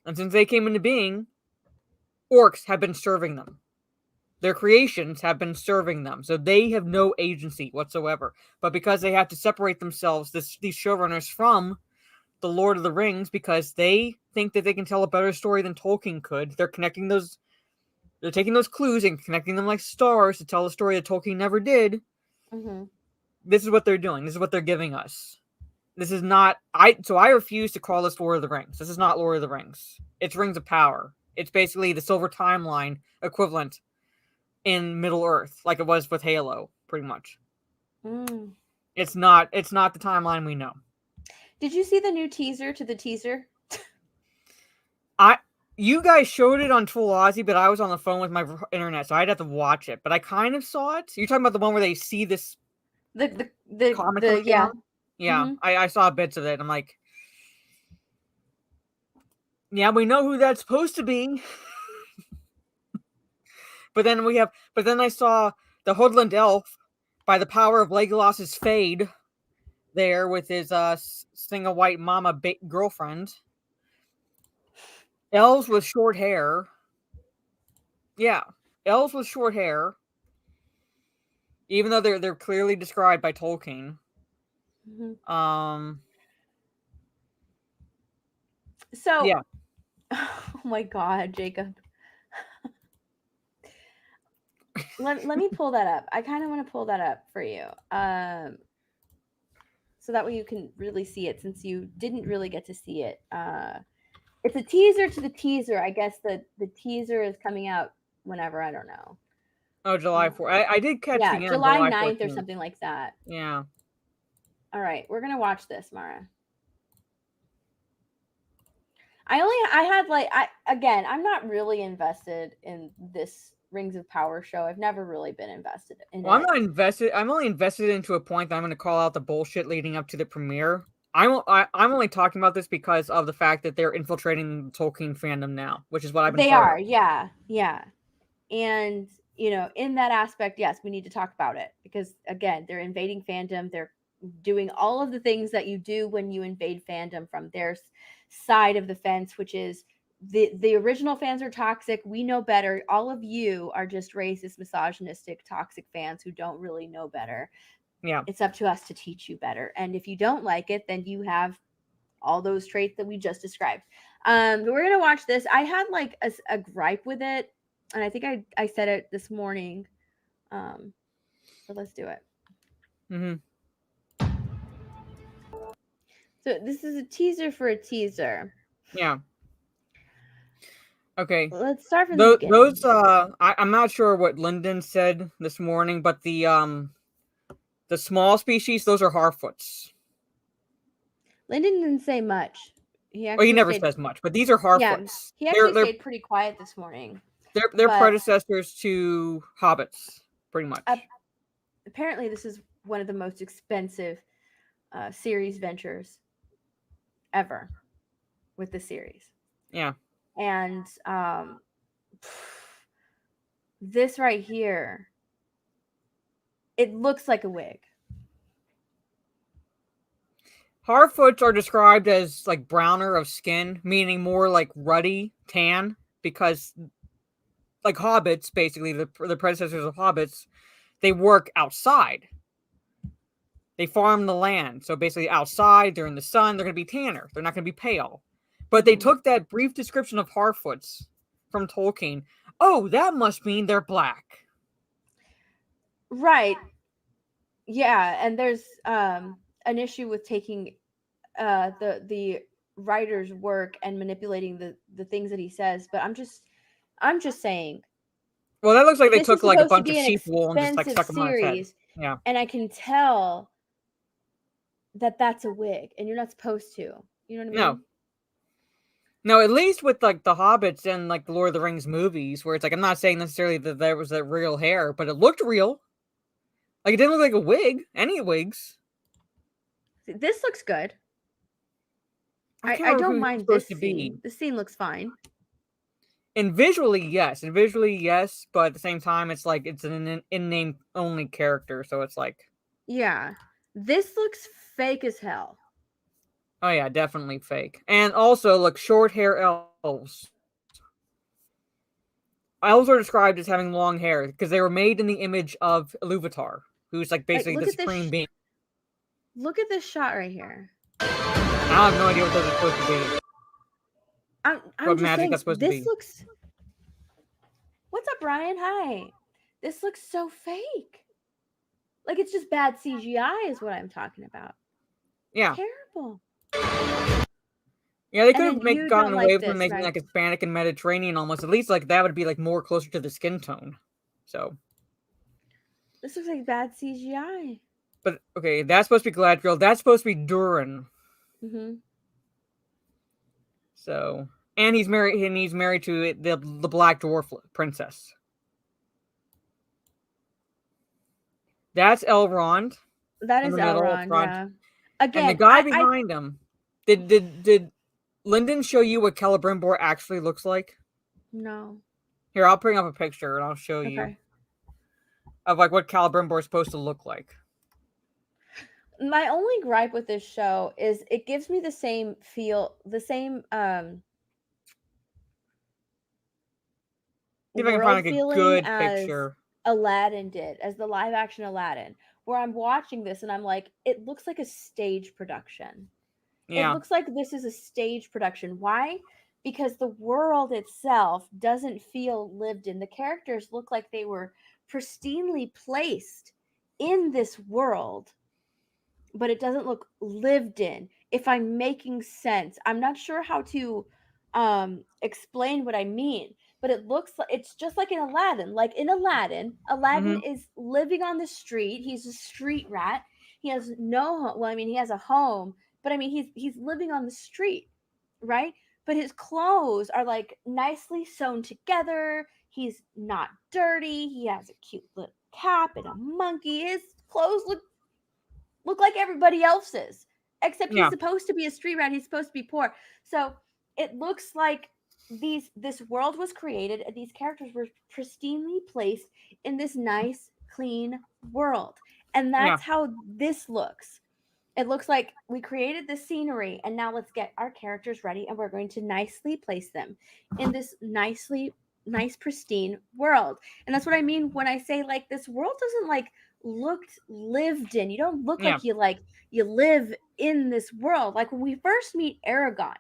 And since they came into being, orcs have been serving them. Their creations have been serving them. So they have no agency whatsoever. But because they have to separate themselves, these showrunners, from the Lord of the Rings, because they think that they can tell a better story than Tolkien could, they're taking those clues and connecting them like stars to tell a story that Tolkien never did. This is what they're doing. This is what they're giving us. This is not... So I refuse to call this Lord of the Rings. This is not Lord of the Rings. It's Rings of Power. It's basically the Silver Timeline equivalent in Middle-earth, like it was with Halo, pretty much. It's not the timeline we know. Did you see the new teaser to the teaser? You guys showed it on Full Aussie, but I was on the phone with my internet, so I'd have to watch it. But I kind of saw it. You're talking about the one where they see this comic? Yeah. I saw bits of it. I'm like, yeah, we know who that's supposed to be. But then I saw the Hoodland elf, by the power of Legolas's fade, there with his single white mama girlfriend. Elves with short hair. Yeah, elves with short hair. Even though they're clearly described by Tolkien. So, yeah. Oh my God, Jacob. Let me pull that up. I kind of want to pull that up for you. So that way you can really see it, since you didn't really get to see it. It's a teaser to the teaser. I guess the teaser is coming out whenever, I don't know. Oh, July 4th. I did catch the end. July 9th or something like that. Yeah. All right, we're gonna watch this, Mara. I'm not really invested in this Rings of Power show. I've never really been invested in it. I'm not invested. I'm only invested into a point that I'm going to call out the bullshit leading up to the premiere. I'm only talking about this because of the fact that they're infiltrating the Tolkien fandom now, which is what I've been. They are, yeah. And in that aspect, yes, we need to talk about it, because again, they're invading fandom. They're doing all of the things that you do when you invade fandom from their side of the fence, which is the original fans are toxic. We know better. All of you are just racist, misogynistic, toxic fans who don't really know better. Yeah. It's up to us to teach you better. And if you don't like it, then you have all those traits that we just described. But we're going to watch this. I had like a gripe with it, and I think I said it this morning. But let's do it. Mm-hmm. So this is a teaser for a teaser. Yeah. Okay. Let's start from the beginning. Those I'm not sure what Lyndon said this morning, but the small species, those are Harfoots. Lyndon didn't say much. He Well, he never says much, but these are Harfoots. He actually stayed pretty quiet this morning. They're predecessors to hobbits, pretty much. Apparently, this is one of the most expensive series ventures ever with the series. Yeah. And this right here, it looks like a wig. Harfoots are described as like browner of skin, meaning more like ruddy tan, because like hobbits, basically the predecessors of hobbits, they work outside. They farm the land. So basically outside, they're in the sun, they're going to be tanner. They're not going to be pale. But they took that brief description of Harfoots from Tolkien. Oh, that must mean they're black. Right. Yeah, and there's an issue with taking the writer's work and manipulating the things that he says, but I'm just saying. Well, that looks like they took like a bunch of sheep wool and just like stuck them on his head. Yeah. And I can tell that that's a wig, and you're not supposed to. You know what I mean? No, at least with like the Hobbits and like the Lord of the Rings movies, where it's like I'm not saying necessarily that there was that real hair, but it looked real. Like it didn't look like a wig. Any wigs. This looks good. I don't mind this scene. The scene looks fine. And visually, yes. But at the same time, it's like it's an in-name only character, so it's like. Yeah. This looks fake as hell. Oh yeah, definitely fake. And also, look, short hair elves. Elves are described as having long hair because they were made in the image of Iluvatar, who's like basically the supreme being. Look at this shot right here. I have no idea what those are supposed to be. I'm just saying, this looks. What's up, Ryan? Hi. This looks so fake. Like it's just bad CGI, is what I'm talking about. Yeah. Terrible. Yeah, they could have gotten away with making like Hispanic and Mediterranean almost. At least like that would be like more closer to the skin tone. So. This looks like bad CGI. But okay, that's supposed to be Galadriel. That's supposed to be Durin. Mm-hmm. So, and he's married to the Black Dwarf princess. That's Elrond. That is Elrond. Yeah. Again, and the guy behind him. Did Lyndon show you what Celebrimbor actually looks like? No. Here, I'll bring up a picture and I'll show you of like what Celebrimbor is supposed to look like. My only gripe with this show is it gives me the same feel, the same See if I can find like a good picture. Aladdin did, as the live action Aladdin, where I'm watching this and I'm like, it looks like a stage production. Yeah. It looks like this is a stage production. Why? Because the world itself doesn't feel lived in. The characters look like they were pristinely placed in this world, but it doesn't look lived in. If I'm making sense, I'm not sure how to explain what I mean, but it looks like it's just like in Aladdin. Like in Aladdin is living on the street. He's a street rat. He has no home. Well, I mean, he has a home, but I mean, he's living on the street, right? But his clothes are like nicely sewn together. He's not dirty. He has a cute little cap and a monkey. His clothes look like everybody else's, except he's supposed to be a street rat. He's supposed to be poor. So it looks like this world was created and these characters were pristinely placed in this nice, clean world. And that's how this looks. It looks like we created the scenery and now let's get our characters ready and we're going to nicely place them in this nice, pristine world. And that's what I mean when I say like this world doesn't like looked lived in. You don't look like you live in this world. Like when we first meet Aragorn,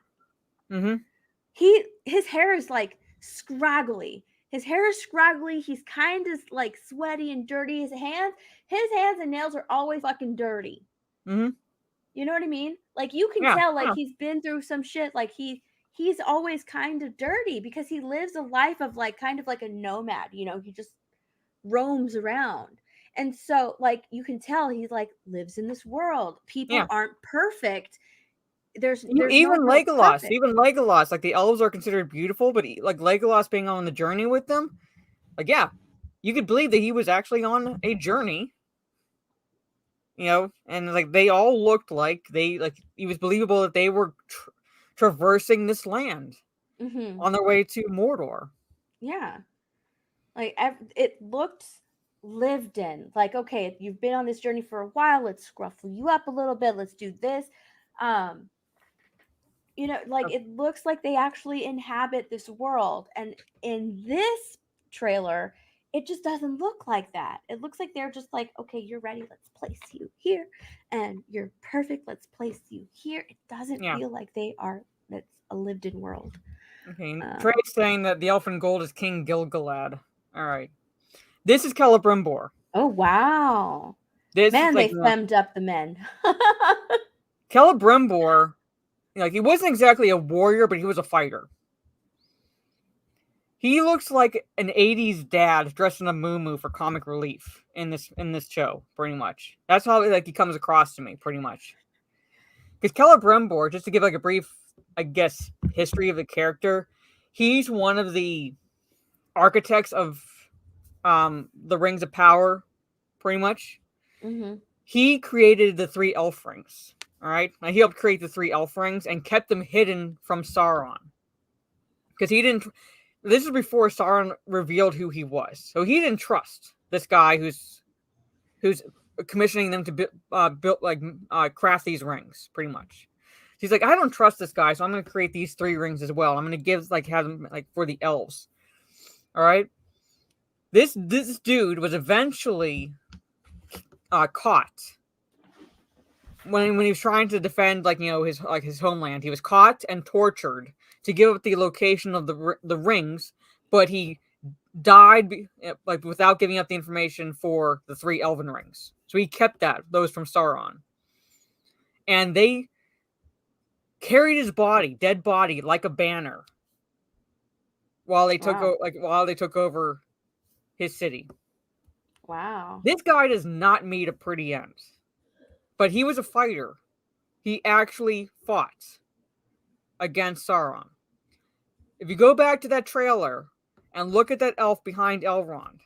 his hair is like scraggly. His hair is scraggly. He's kind of like sweaty and dirty. His hands and nails are always fucking dirty. Mm-hmm. You know what I mean? Like you can Yeah, tell like yeah. he's been through some shit. Like he's always kind of dirty because he lives a life of like kind of like a nomad, you know, he just roams around. And so like you can tell he like lives in this world. People Yeah. aren't perfect. There's even no real Legolas, perfect. like the elves are considered beautiful, but like Legolas being on the journey with them, like yeah, you could believe that he was actually on a journey, you know, and like they all looked like it was believable that they were traversing this land Mm-hmm. on their way to Mordor. Yeah. Like it looked lived in. Like, okay, you've been on this journey for a while. Let's scruffle you up a little bit. Let's do this. You know, like it looks like they actually inhabit this world. And in this trailer, it just doesn't look like that. It looks like they're just like, okay, you're ready. Let's place you here. And you're perfect. Let's place you here. It doesn't feel like it's a lived in world. Okay, Trey's saying that the Elfin Gold is King Gilgalad. All right. This is Celebrimbor. Oh, wow. This Man, is like, they femmed up the men. Celebrimbor, like, he wasn't exactly a warrior, but he was a fighter. He looks like an 80s dad dressed in a muumuu for comic relief in this show, pretty much. That's how like he comes across to me, pretty much. Because Celebrimbor, just to give like a brief, I guess, history of the character, he's one of the architects of the Rings of Power, pretty much. Mm-hmm. He created the 3 elf rings. All right, now he helped create the 3 elf rings and kept them hidden from Sauron, because he didn't. This is before Sauron revealed who he was, so he didn't trust this guy who's commissioning them to craft these rings. Pretty much, he's like, I don't trust this guy, so I'm going to create these 3 rings as well. I'm going to have them like for the elves. All right, this dude was eventually caught. When he was trying to defend his homeland, he was caught and tortured to give up the location of the rings, but he died without giving up the information for the 3 elven rings. So he kept those from Sauron, and they carried his dead body, like a banner while they took over his city. Wow. This guy does not meet a pretty end. But he was a fighter. He actually fought against Sauron. If you go back to that trailer and look at that elf behind Elrond,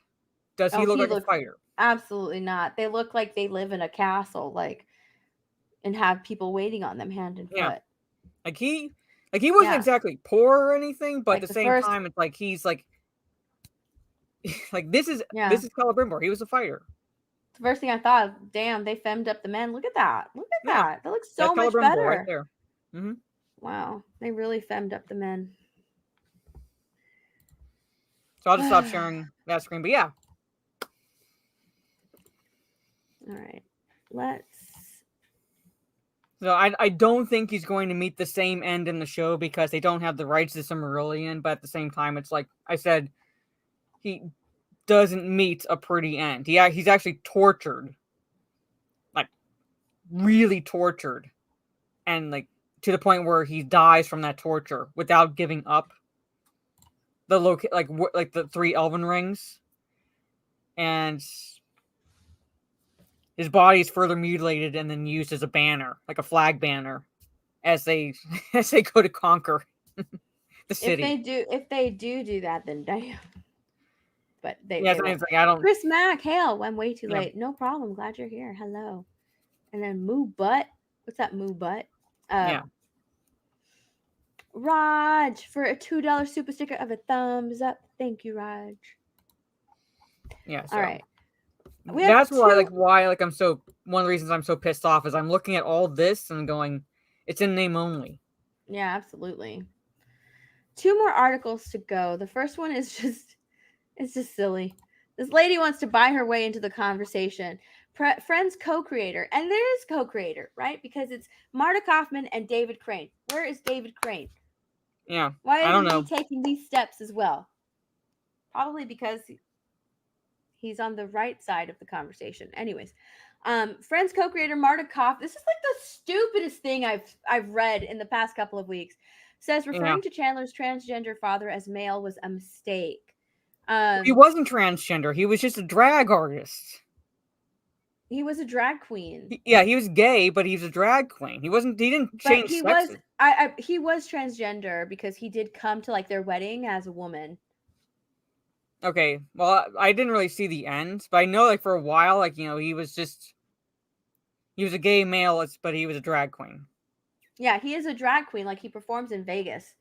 does he look like a fighter? Absolutely not. They look like they live in a castle, and have people waiting on them hand and foot. Yeah. Like he wasn't exactly poor or anything, but at the same time, it's like he's like this is Celebrimbor. He was a fighter. The first thing I thought, damn, they femmed up the men. Look at that. Look at that. That looks so much better. Right there. Mm-hmm. Wow. They really femmed up the men. So I'll just stop sharing that screen. But yeah. All right. Let's. So I don't think he's going to meet the same end in the show because they don't have the rights to Silmarillion. But at the same time, it's like I said, he doesn't meet a pretty end. He's actually tortured, like really tortured, and like to the point where he dies from that torture without giving up the 3 elven rings, and his body is further mutilated and then used as a banner, like a flag banner, as they go to conquer the city. If they do that, then damn. But they I don't. Chris Mack, hail! I'm way too late. No problem. Glad you're here. Hello. And then Moo Butt. What's that, Moo Butt? Raj for a $2 super sticker of a thumbs up. Thank you, Raj. Yeah. So. All right. That's why I'm so. One of the reasons I'm so pissed off is I'm looking at all this and going, it's in name only. Yeah, absolutely. 2 more articles to go. The first one is just. It's just silly. This lady wants to buy her way into the conversation. Friends co-creator. And there is co-creator, right? Because it's Marta Kaufman and David Crane. Where is David Crane? Yeah. Why isn't he taking these steps as well? Probably because he's on the right side of the conversation. Anyways, Friends co-creator Marta Koff. This is like the stupidest thing I've read in the past couple of weeks. Says referring to Chandler's transgender father as male was a mistake. He wasn't transgender. He was just a drag artist. He was a drag queen. He was gay, but he's a drag queen. He wasn't. He didn't change sex. He was transgender because he did come to like their wedding as a woman. Okay, well, I didn't really see the end, but I know like for a while, like he was a gay male, but he was a drag queen. Yeah, he is a drag queen. Like he performs in Vegas.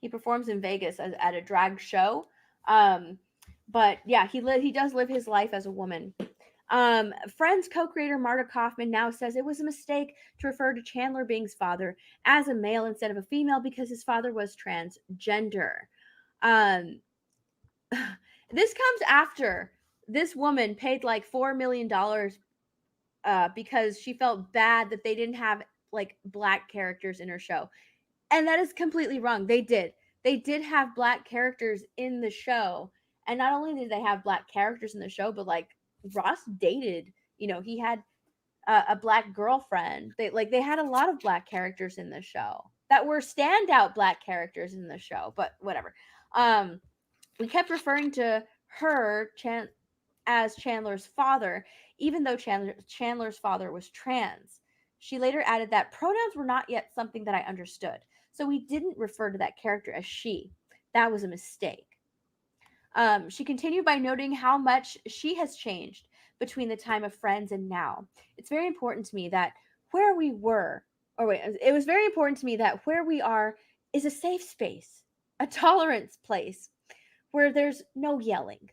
He performs in Vegas at a drag show. But yeah, he does live his life as a woman. Friends co-creator Marta Kaufman now says it was a mistake to refer to Chandler Bing's father as a male instead of a female because his father was transgender. This comes after this woman paid like $4 million because she felt bad that they didn't have like black characters in her show. And that is completely wrong. They did have black characters in the show. And not only did they have black characters in the show, but like Ross dated, he had a black girlfriend. They had a lot of black characters in the show that were standout black characters in the show, but whatever. We kept referring to her as Chandler's father, even though Chandler's father was trans. She later added that pronouns were not yet something that I understood, so we didn't refer to that character as she. That was a mistake. She continued by noting how much she has changed between the time of Friends and now. It's very important to me that where we were, it was very important to me that where we are is a safe space, a tolerance place where there's no yelling.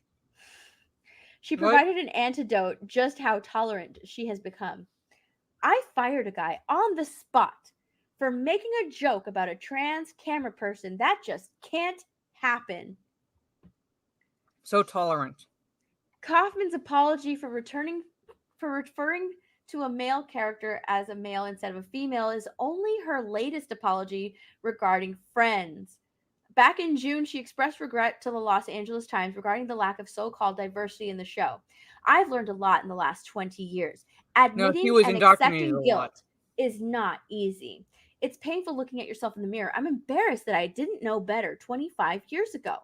She provided an antidote just how tolerant she has become. I fired a guy on the spot for making a joke about a trans camera person. That just can't happen. So tolerant. Kaufman's apology for referring to a male character as a male instead of a female is only her latest apology regarding Friends. Back in June, she expressed regret to the Los Angeles Times regarding the lack of so-called diversity in the show. I've learned a lot in the last 20 years. Admitting and accepting guilt is not easy. It's painful looking at yourself in the mirror. I'm embarrassed that I didn't know better 25 years ago.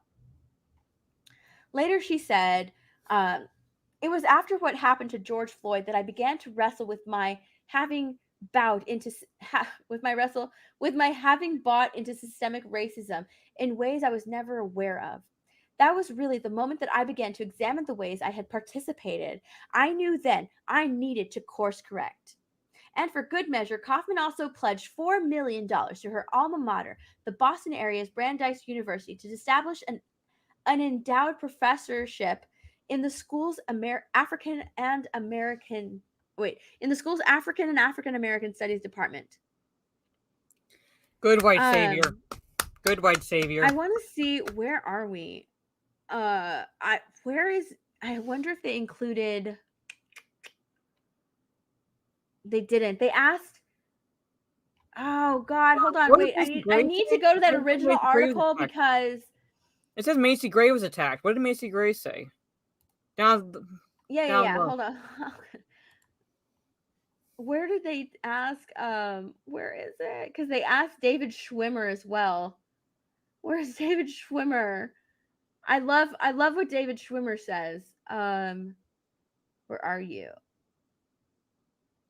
Later, she said, it was after what happened to George Floyd that I began to wrestle with my having bought into systemic racism in ways I was never aware of. That was really the moment that I began to examine the ways I had participated. I knew then I needed to course correct. And for good measure, Kaufman also pledged $4 million to her alma mater, the Boston area's Brandeis University, to establish an endowed professorship in the school's African and African American Studies department. Good white savior. Good white savior. I want to see, where are we? I wonder if they included. They didn't. They asked. Oh God, hold on. Wait, I need to go to that original article because it says Macy Gray was attacked. What did Macy Gray say? Down Hold on. Where did they ask? Where is it? Because they asked David Schwimmer as well. Where's David Schwimmer? I love what David Schwimmer says. Where are you?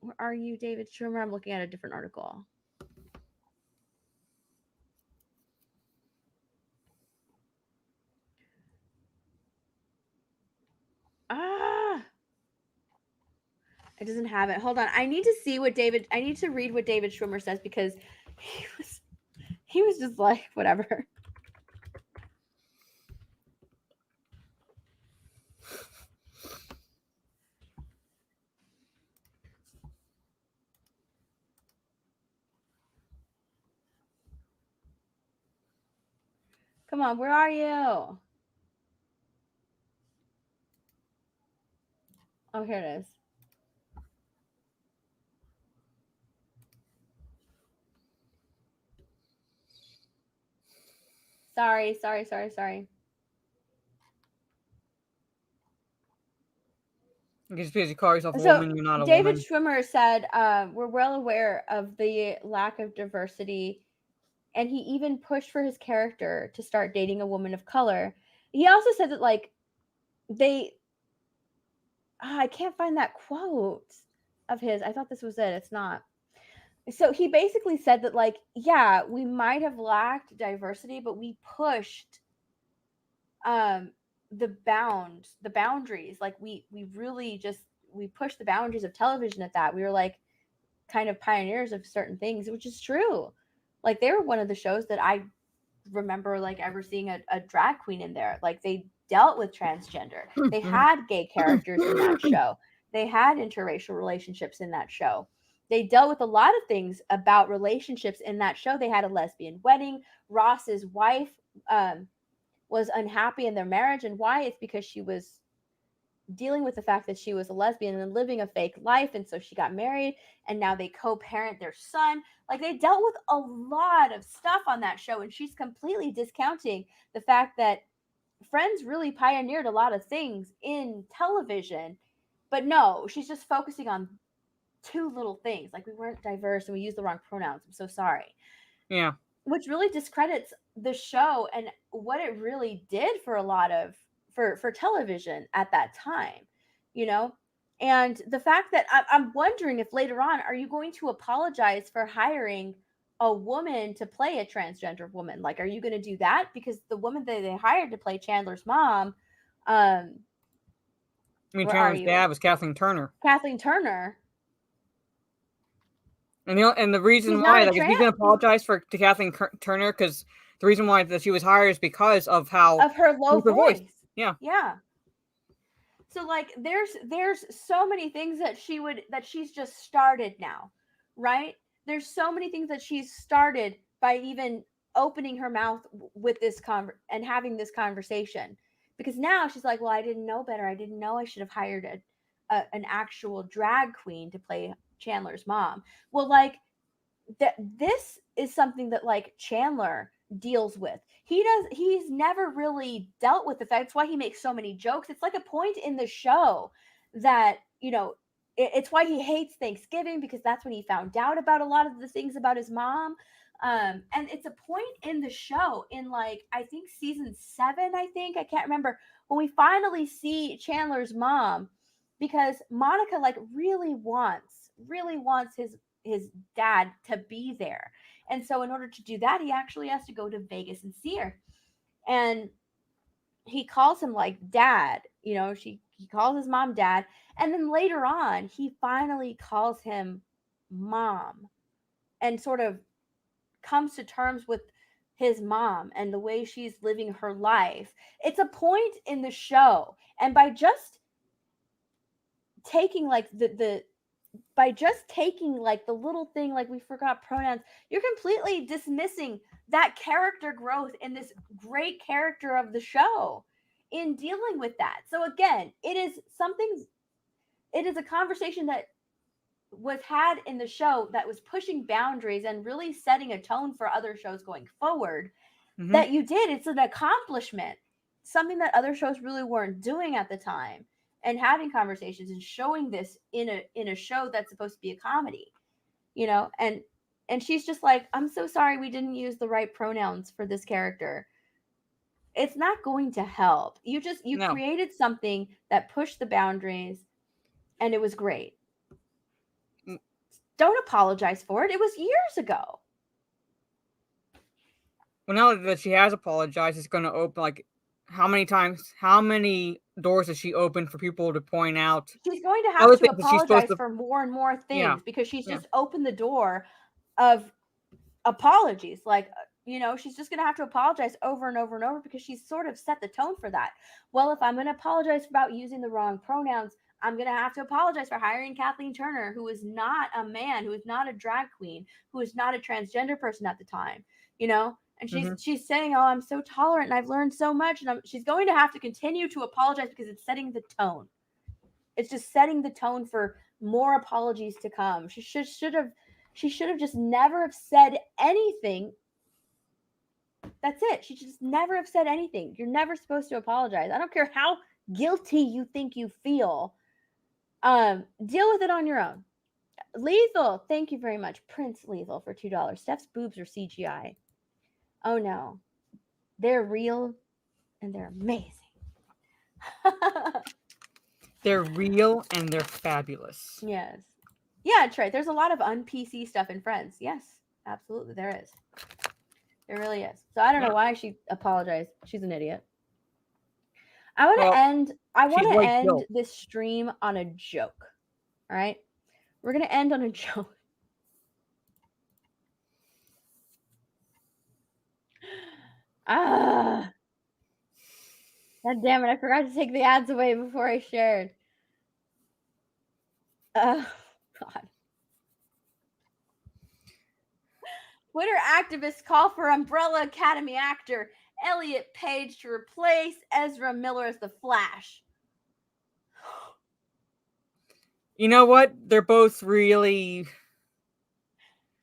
Where are you, David Schwimmer? I'm looking at a different article. It doesn't have it. Hold on. I need to read what David Schwimmer says because he was just like, whatever. Come on, where are you? Oh, here it is. Sorry. Just because you call yourself a So woman, you're not a David woman. Schwimmer said, we're well aware of the lack of diversity, and he even pushed for his character to start dating a woman of color. He also said that, like, I can't find that quote of his. I thought this was it. It's not. So he basically said that, like, yeah, we might have lacked diversity, but we pushed the boundaries. Like, we really just, we pushed the boundaries of television at that. We were like kind of pioneers of certain things, which is true. Like, they were one of the shows that I remember like ever seeing a drag queen in there. Like, they dealt with transgender. They had gay characters in that show. They had interracial relationships in that show. They dealt with a lot of things about relationships in that show. They had a lesbian wedding. Ross's wife was unhappy in their marriage, and why? It's because she was dealing with the fact that she was a lesbian and living a fake life, and so she got married, and now they co-parent their son. Like, they dealt with a lot of stuff on that show, and she's completely discounting the fact that Friends really pioneered a lot of things in television. But no, she's just focusing on two little things, like we weren't diverse and we used the wrong pronouns. I'm so sorry. Yeah. Which really discredits the show and what it really did for a lot of for television at that time, you know. And the fact that I'm wondering if later on, are you going to apologize for hiring a woman to play a transgender woman? Like, are you going to do that? Because the woman that they hired to play Chandler's mom, I mean, where are Chandler's you? dad was Kathleen Turner. Kathleen Turner. And the reason She's why, not a like, if he's gonna apologize to Kathleen Turner, because the reason why that she was hired is because of how of her low voice. Yeah. Yeah. So, like, there's so many things that she's just started now, right? There's so many things that she's started by even opening her mouth with this and having this conversation, because now she's like, well, I didn't know better. I didn't know I should have hired an actual drag queen to play Chandler's mom. Well, like, this is something that, like, Chandler deals with. He's never really dealt with the fact. That's why he makes so many jokes. It's like a point in the show that, you know, it's why he hates Thanksgiving, because that's when he found out about a lot of the things about his mom. And it's a point in the show in, like, I think season 7, I can't remember, when we finally see Chandler's mom, because Monica, like, really wants his dad to be there. And so in order to do that, he actually has to go to Vegas and see her. And he calls him, like, dad, you know, he calls his mom dad. And then later on, he finally calls him mom and sort of comes to terms with his mom and the way she's living her life. It's a point in the show. And by just taking, like, by just taking, like, the little thing, like, we forgot pronouns, you're completely dismissing that character growth in this great character of the show in dealing with that. So again, it is a conversation that was had in the show that was pushing boundaries and really setting a tone for other shows going forward. That you did. It's an accomplishment, something that other shows really weren't doing at the time. And having conversations and showing this in a show that's supposed to be a comedy, you know, and she's just like, I'm so sorry we didn't use the right pronouns for this character. It's not going to help. You created something that pushed the boundaries, and it was great. Don't apologize for it. It was years ago. Well, now that she has apologized, it's going to open, like, how many doors does she open for people to point out? She's going to have to apologize for more and more things, because she's just opened the door of apologies. Like, you know, she's just going to have to apologize over and over and over, because she's sort of set the tone for that. Well, if I'm going to apologize about using the wrong pronouns, I'm going to have to apologize for hiring Kathleen Turner, who is not a man, who is not a drag queen, who is not a transgender person at the time, you know? And she's saying, oh, I'm so tolerant and I've learned so much. And she's going to have to continue to apologize, because it's setting the tone. It's just setting the tone for more apologies to come. She should have just never have said anything. That's it. She should just never have said anything. You're never supposed to apologize. I don't care how guilty you think you feel. Deal with it on your own. Lethal, thank you very much. Prince Lethal for $2. Steph's boobs are CGI. Oh no. They're real and they're amazing. They're real and they're fabulous. Yes. Yeah, Trey. There's a lot of un-PC stuff in Friends. Yes, absolutely. There is. There really is. So I don't know why she apologized. She's an idiot. I want to end this stream on a joke. All right? We're going to end on a joke. God damn it. I forgot to take the ads away before I shared. God. Twitter activists call for Umbrella Academy actor Elliot Page to replace Ezra Miller as the Flash. You know what? They're both really...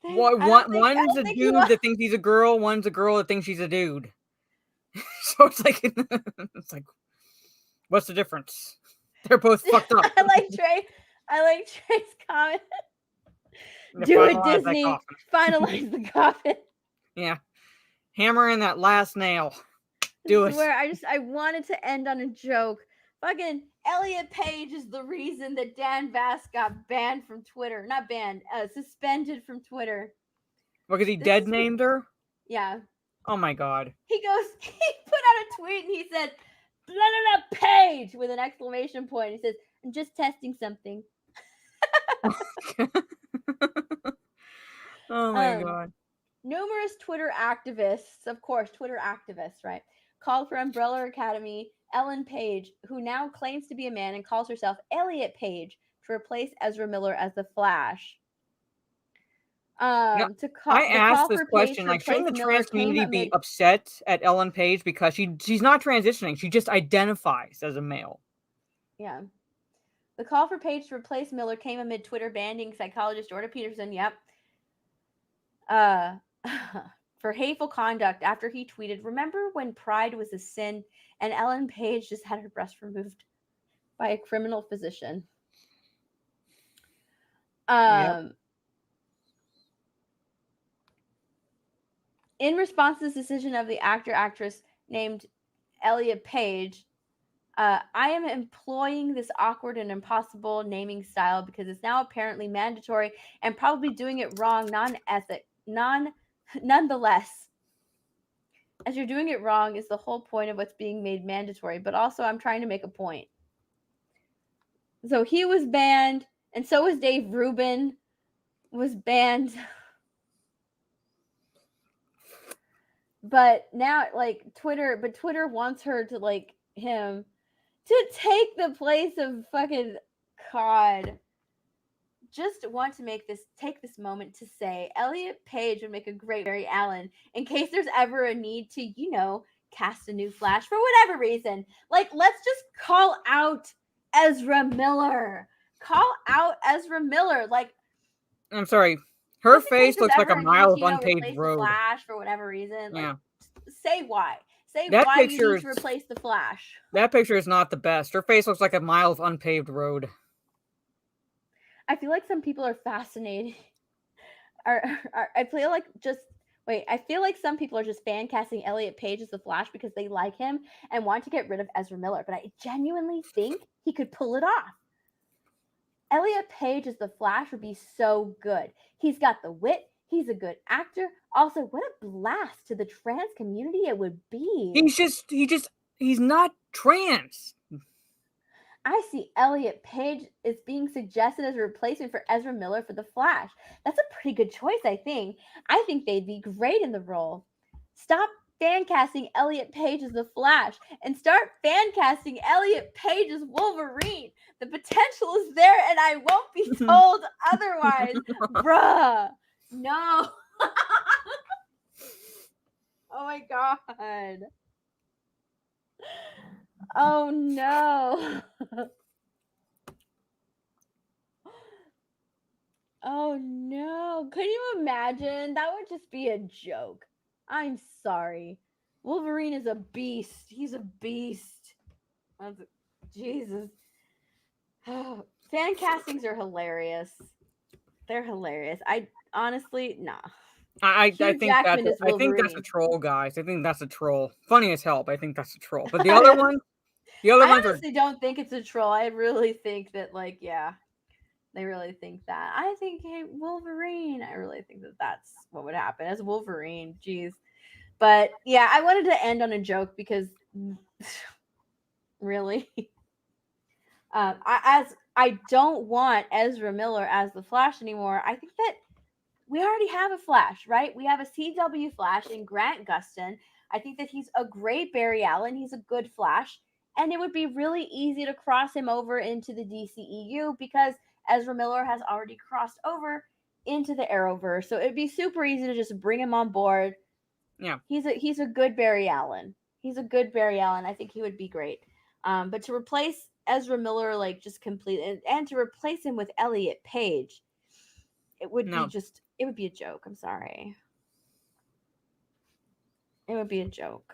One's a dude that thinks he's a girl. One's a girl that thinks she's a dude. So it's like, what's the difference? They're both fucked up. I like Trey's comment. Do it, Disney. Finalize the coffin. Yeah. Hammer in that last nail. Do it. I wanted to end on a joke. Fucking Elliot Page is the reason that Dan Vass got banned from Twitter. Not banned, suspended from Twitter. Well, because he dead named her? Yeah. Oh my god. He put out a tweet and he said, blah, blah, blah, Page, with an exclamation point. He says, I'm just testing something. Oh my god. Numerous Twitter activists, of course, Twitter activists, right, called for Umbrella Academy Ellen Page, who now claims to be a man and calls herself Elliot Page, to replace Ezra Miller as the Flash. I asked this question, like, shouldn't the trans community be upset at Ellen Page because she's not transitioning, she just identifies as a male. Yeah. The call for Page to replace Miller came amid Twitter banning psychologist Jordan Peterson, for hateful conduct after he tweeted, remember when pride was a sin and Ellen Page just had her breast removed by a criminal physician? In response to this decision of the actress named Elliot Page, I am employing this awkward and impossible naming style because it's now apparently mandatory and probably doing it wrong, nonetheless. As you're doing it wrong is the whole point of what's being made mandatory, but also I'm trying to make a point. So he was banned, and so was Dave Rubin was banned. But now, like, Twitter wants her to, like, him to take the place of fucking God. Just want to take this moment to say Elliot Page would make a great Barry Allen in case there's ever a need to, cast a new Flash for whatever reason. Like, let's just call out Ezra Miller. Like, I'm sorry. Her face looks like a mile of unpaved road. Flash for whatever reason. Like, yeah. Say why. Say that why you need to replace the Flash. That picture is not the best. Her face looks like a mile of unpaved road. I feel like some people are fascinated. I feel like some people are just fan casting Elliot Page as the Flash because they like him and want to get rid of Ezra Miller. But I genuinely think he could pull it off. Elliot Page as the Flash would be so good. He's got the wit. He's a good actor. Also, what a blast to the trans community it would be. He's not trans. I see Elliot Page is being suggested as a replacement for Ezra Miller for the Flash. That's a pretty good choice, I think. I think they'd be great in the role. Stop fan casting Elliot Page as the Flash and start fan casting Elliot Page as Wolverine. The potential is there and I won't be told otherwise. Bruh. No. Oh my God. Oh no. Oh no. Could you imagine? That would just be a joke. I'm sorry. Wolverine is a beast. He's a beast. Jesus. Fan castings are hilarious. They're hilarious. I honestly, nah. I Hugh think Jackman is I think that's a Wolverine. troll, guys. I think that's a troll. Funny as hell, but I think that's a troll. But the other ones I are honestly don't think it's a troll. I really think that, like, yeah, they really think that. I think, hey, Wolverine. I really think that that's what would happen as Wolverine. Jeez. But yeah, I wanted to end on a joke because really, I don't want Ezra Miller as the Flash anymore. I think that we already have a Flash, right? We have a CW Flash in Grant Gustin. I think that he's a great Barry Allen. He's a good Flash. And it would be really easy to cross him over into the DCEU because Ezra Miller has already crossed over into the Arrowverse. So it'd be super easy to just bring him on board. Yeah. He's a good Barry Allen. He's a good Barry Allen. I think he would be great. But to replace Ezra Miller, like, just completely, and to replace him with Elliot Page, it would be just, it would be a joke. I'm sorry. It would be a joke.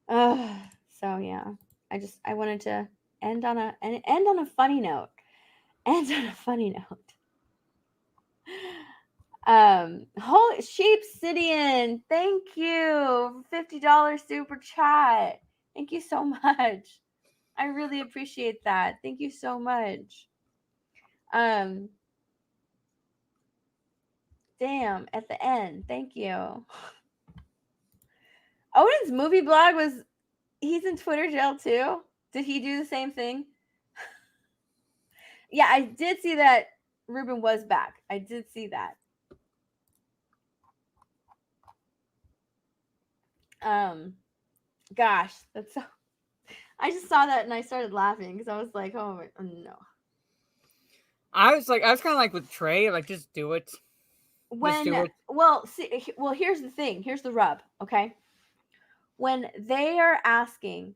So yeah, I wanted to end on a funny note. End on a funny note. Holy Sheep Sidian, thank you. $50 super chat. Thank you so much. I really appreciate that. Thank you so much. Damn, at the end. Thank you. Odin's movie blog he's in Twitter jail too? Did he do the same thing? Yeah, I did see that Ruben was back. I did see that. Gosh, that's so. I just saw that and I started laughing because I was like, oh no. I was kind of like with Trey, like, just do it. When, do it. well, here's the thing. Here's the rub, okay? When they are asking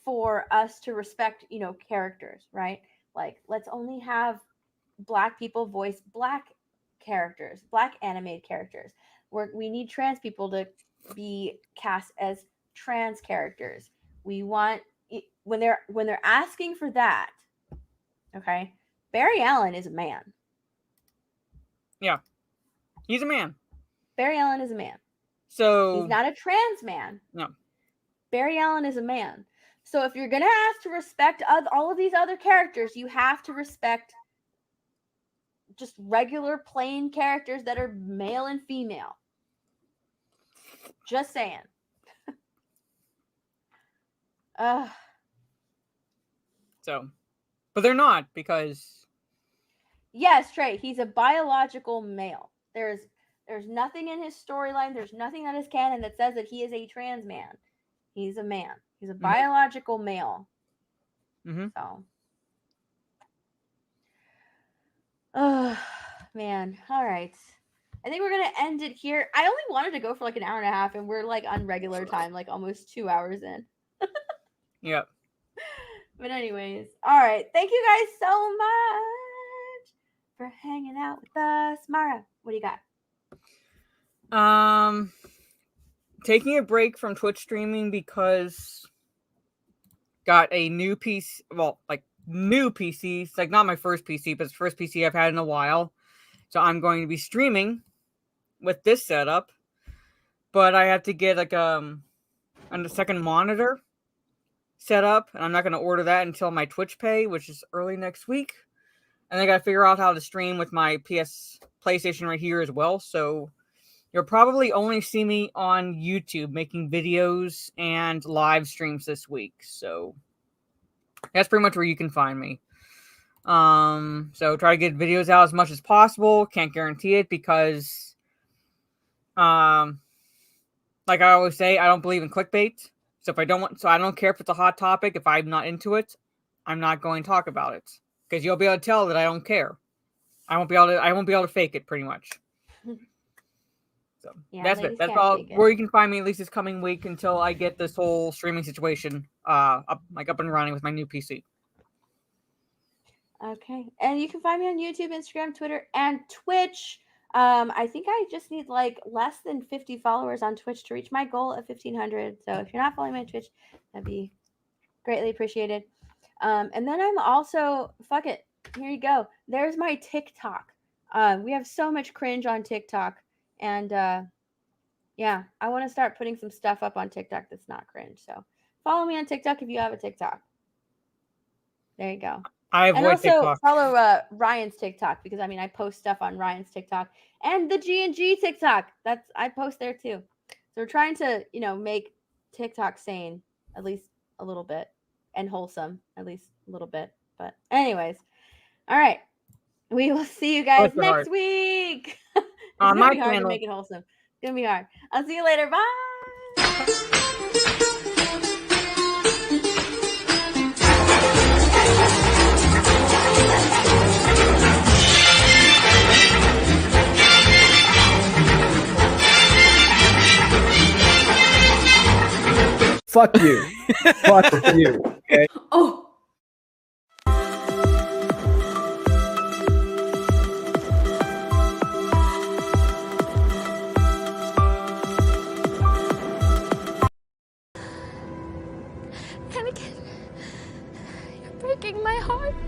for us to respect, characters, right? Like, let's only have Black people voice Black characters, Black animated characters. We need trans people to be cast as trans characters. We want, when they're asking for that, okay? Barry Allen is a man. Yeah, he's a man. Barry Allen is a man. So he's not a trans man. No. Barry Allen is a man. So if you're gonna ask to respect all of these other characters, you have to respect just regular plain characters that are male and female. Just saying. So, but they're not, because yes, Trey, he's a biological male. There's nothing in his storyline. There's nothing that is canon that says that he is a trans man. He's a man. He's a biological male. So. Oh, man. All right. I think we're going to end it here. I only wanted to go for like an hour and a half, and we're like on regular time, like almost 2 hours in. Yep. But anyways, all right. Thank you guys so much for hanging out with us. Mara, what do you got? Taking a break from Twitch streaming because got a new PC. Well, like new PC. It's like not my first PC, but it's the first PC I've had in a while. So I'm going to be streaming with this setup, but I have to get like a second monitor set up, and I'm not going to order that until my Twitch pay, which is early next week. And I got to figure out how to stream with my PlayStation right here as well. So you'll probably only see me on YouTube making videos and live streams this week. So that's pretty much where you can find me. So try to get videos out as much as possible. Can't guarantee it because, like I always say, I don't believe in clickbait. So I don't care if it's a hot topic. If I'm not into it, I'm not going to talk about it because you'll be able to tell that I don't care. I won't be able to fake it pretty much. So yeah, that's it. That's all where you can find me at least this coming week until I get this whole streaming situation up and running with my new PC. Okay. And you can find me on YouTube, Instagram, Twitter, and Twitch. I think I just need like less than 50 followers on Twitch to reach my goal of 1,500. So if you're not following my Twitch, that'd be greatly appreciated. And then I'm also, fuck it, here you go. There's my TikTok. We have so much cringe on TikTok. And yeah, I want to start putting some stuff up on TikTok that's not cringe. So follow me on TikTok if you have a TikTok. There you go. I avoid And also TikTok. follow Ryan's TikTok, because I mean I post stuff on Ryan's TikTok and the G&G TikTok. I post there too. So we're trying to, make TikTok sane at least a little bit, and wholesome at least a little bit. But anyways, all right. We will see you guys Bless your next heart. week. It's On gonna my be hard to channel. make it wholesome. It's gonna be hard. I'll see you later. Bye. Fuck you. Fuck you. Okay. Oh. Anakin, you're breaking my heart.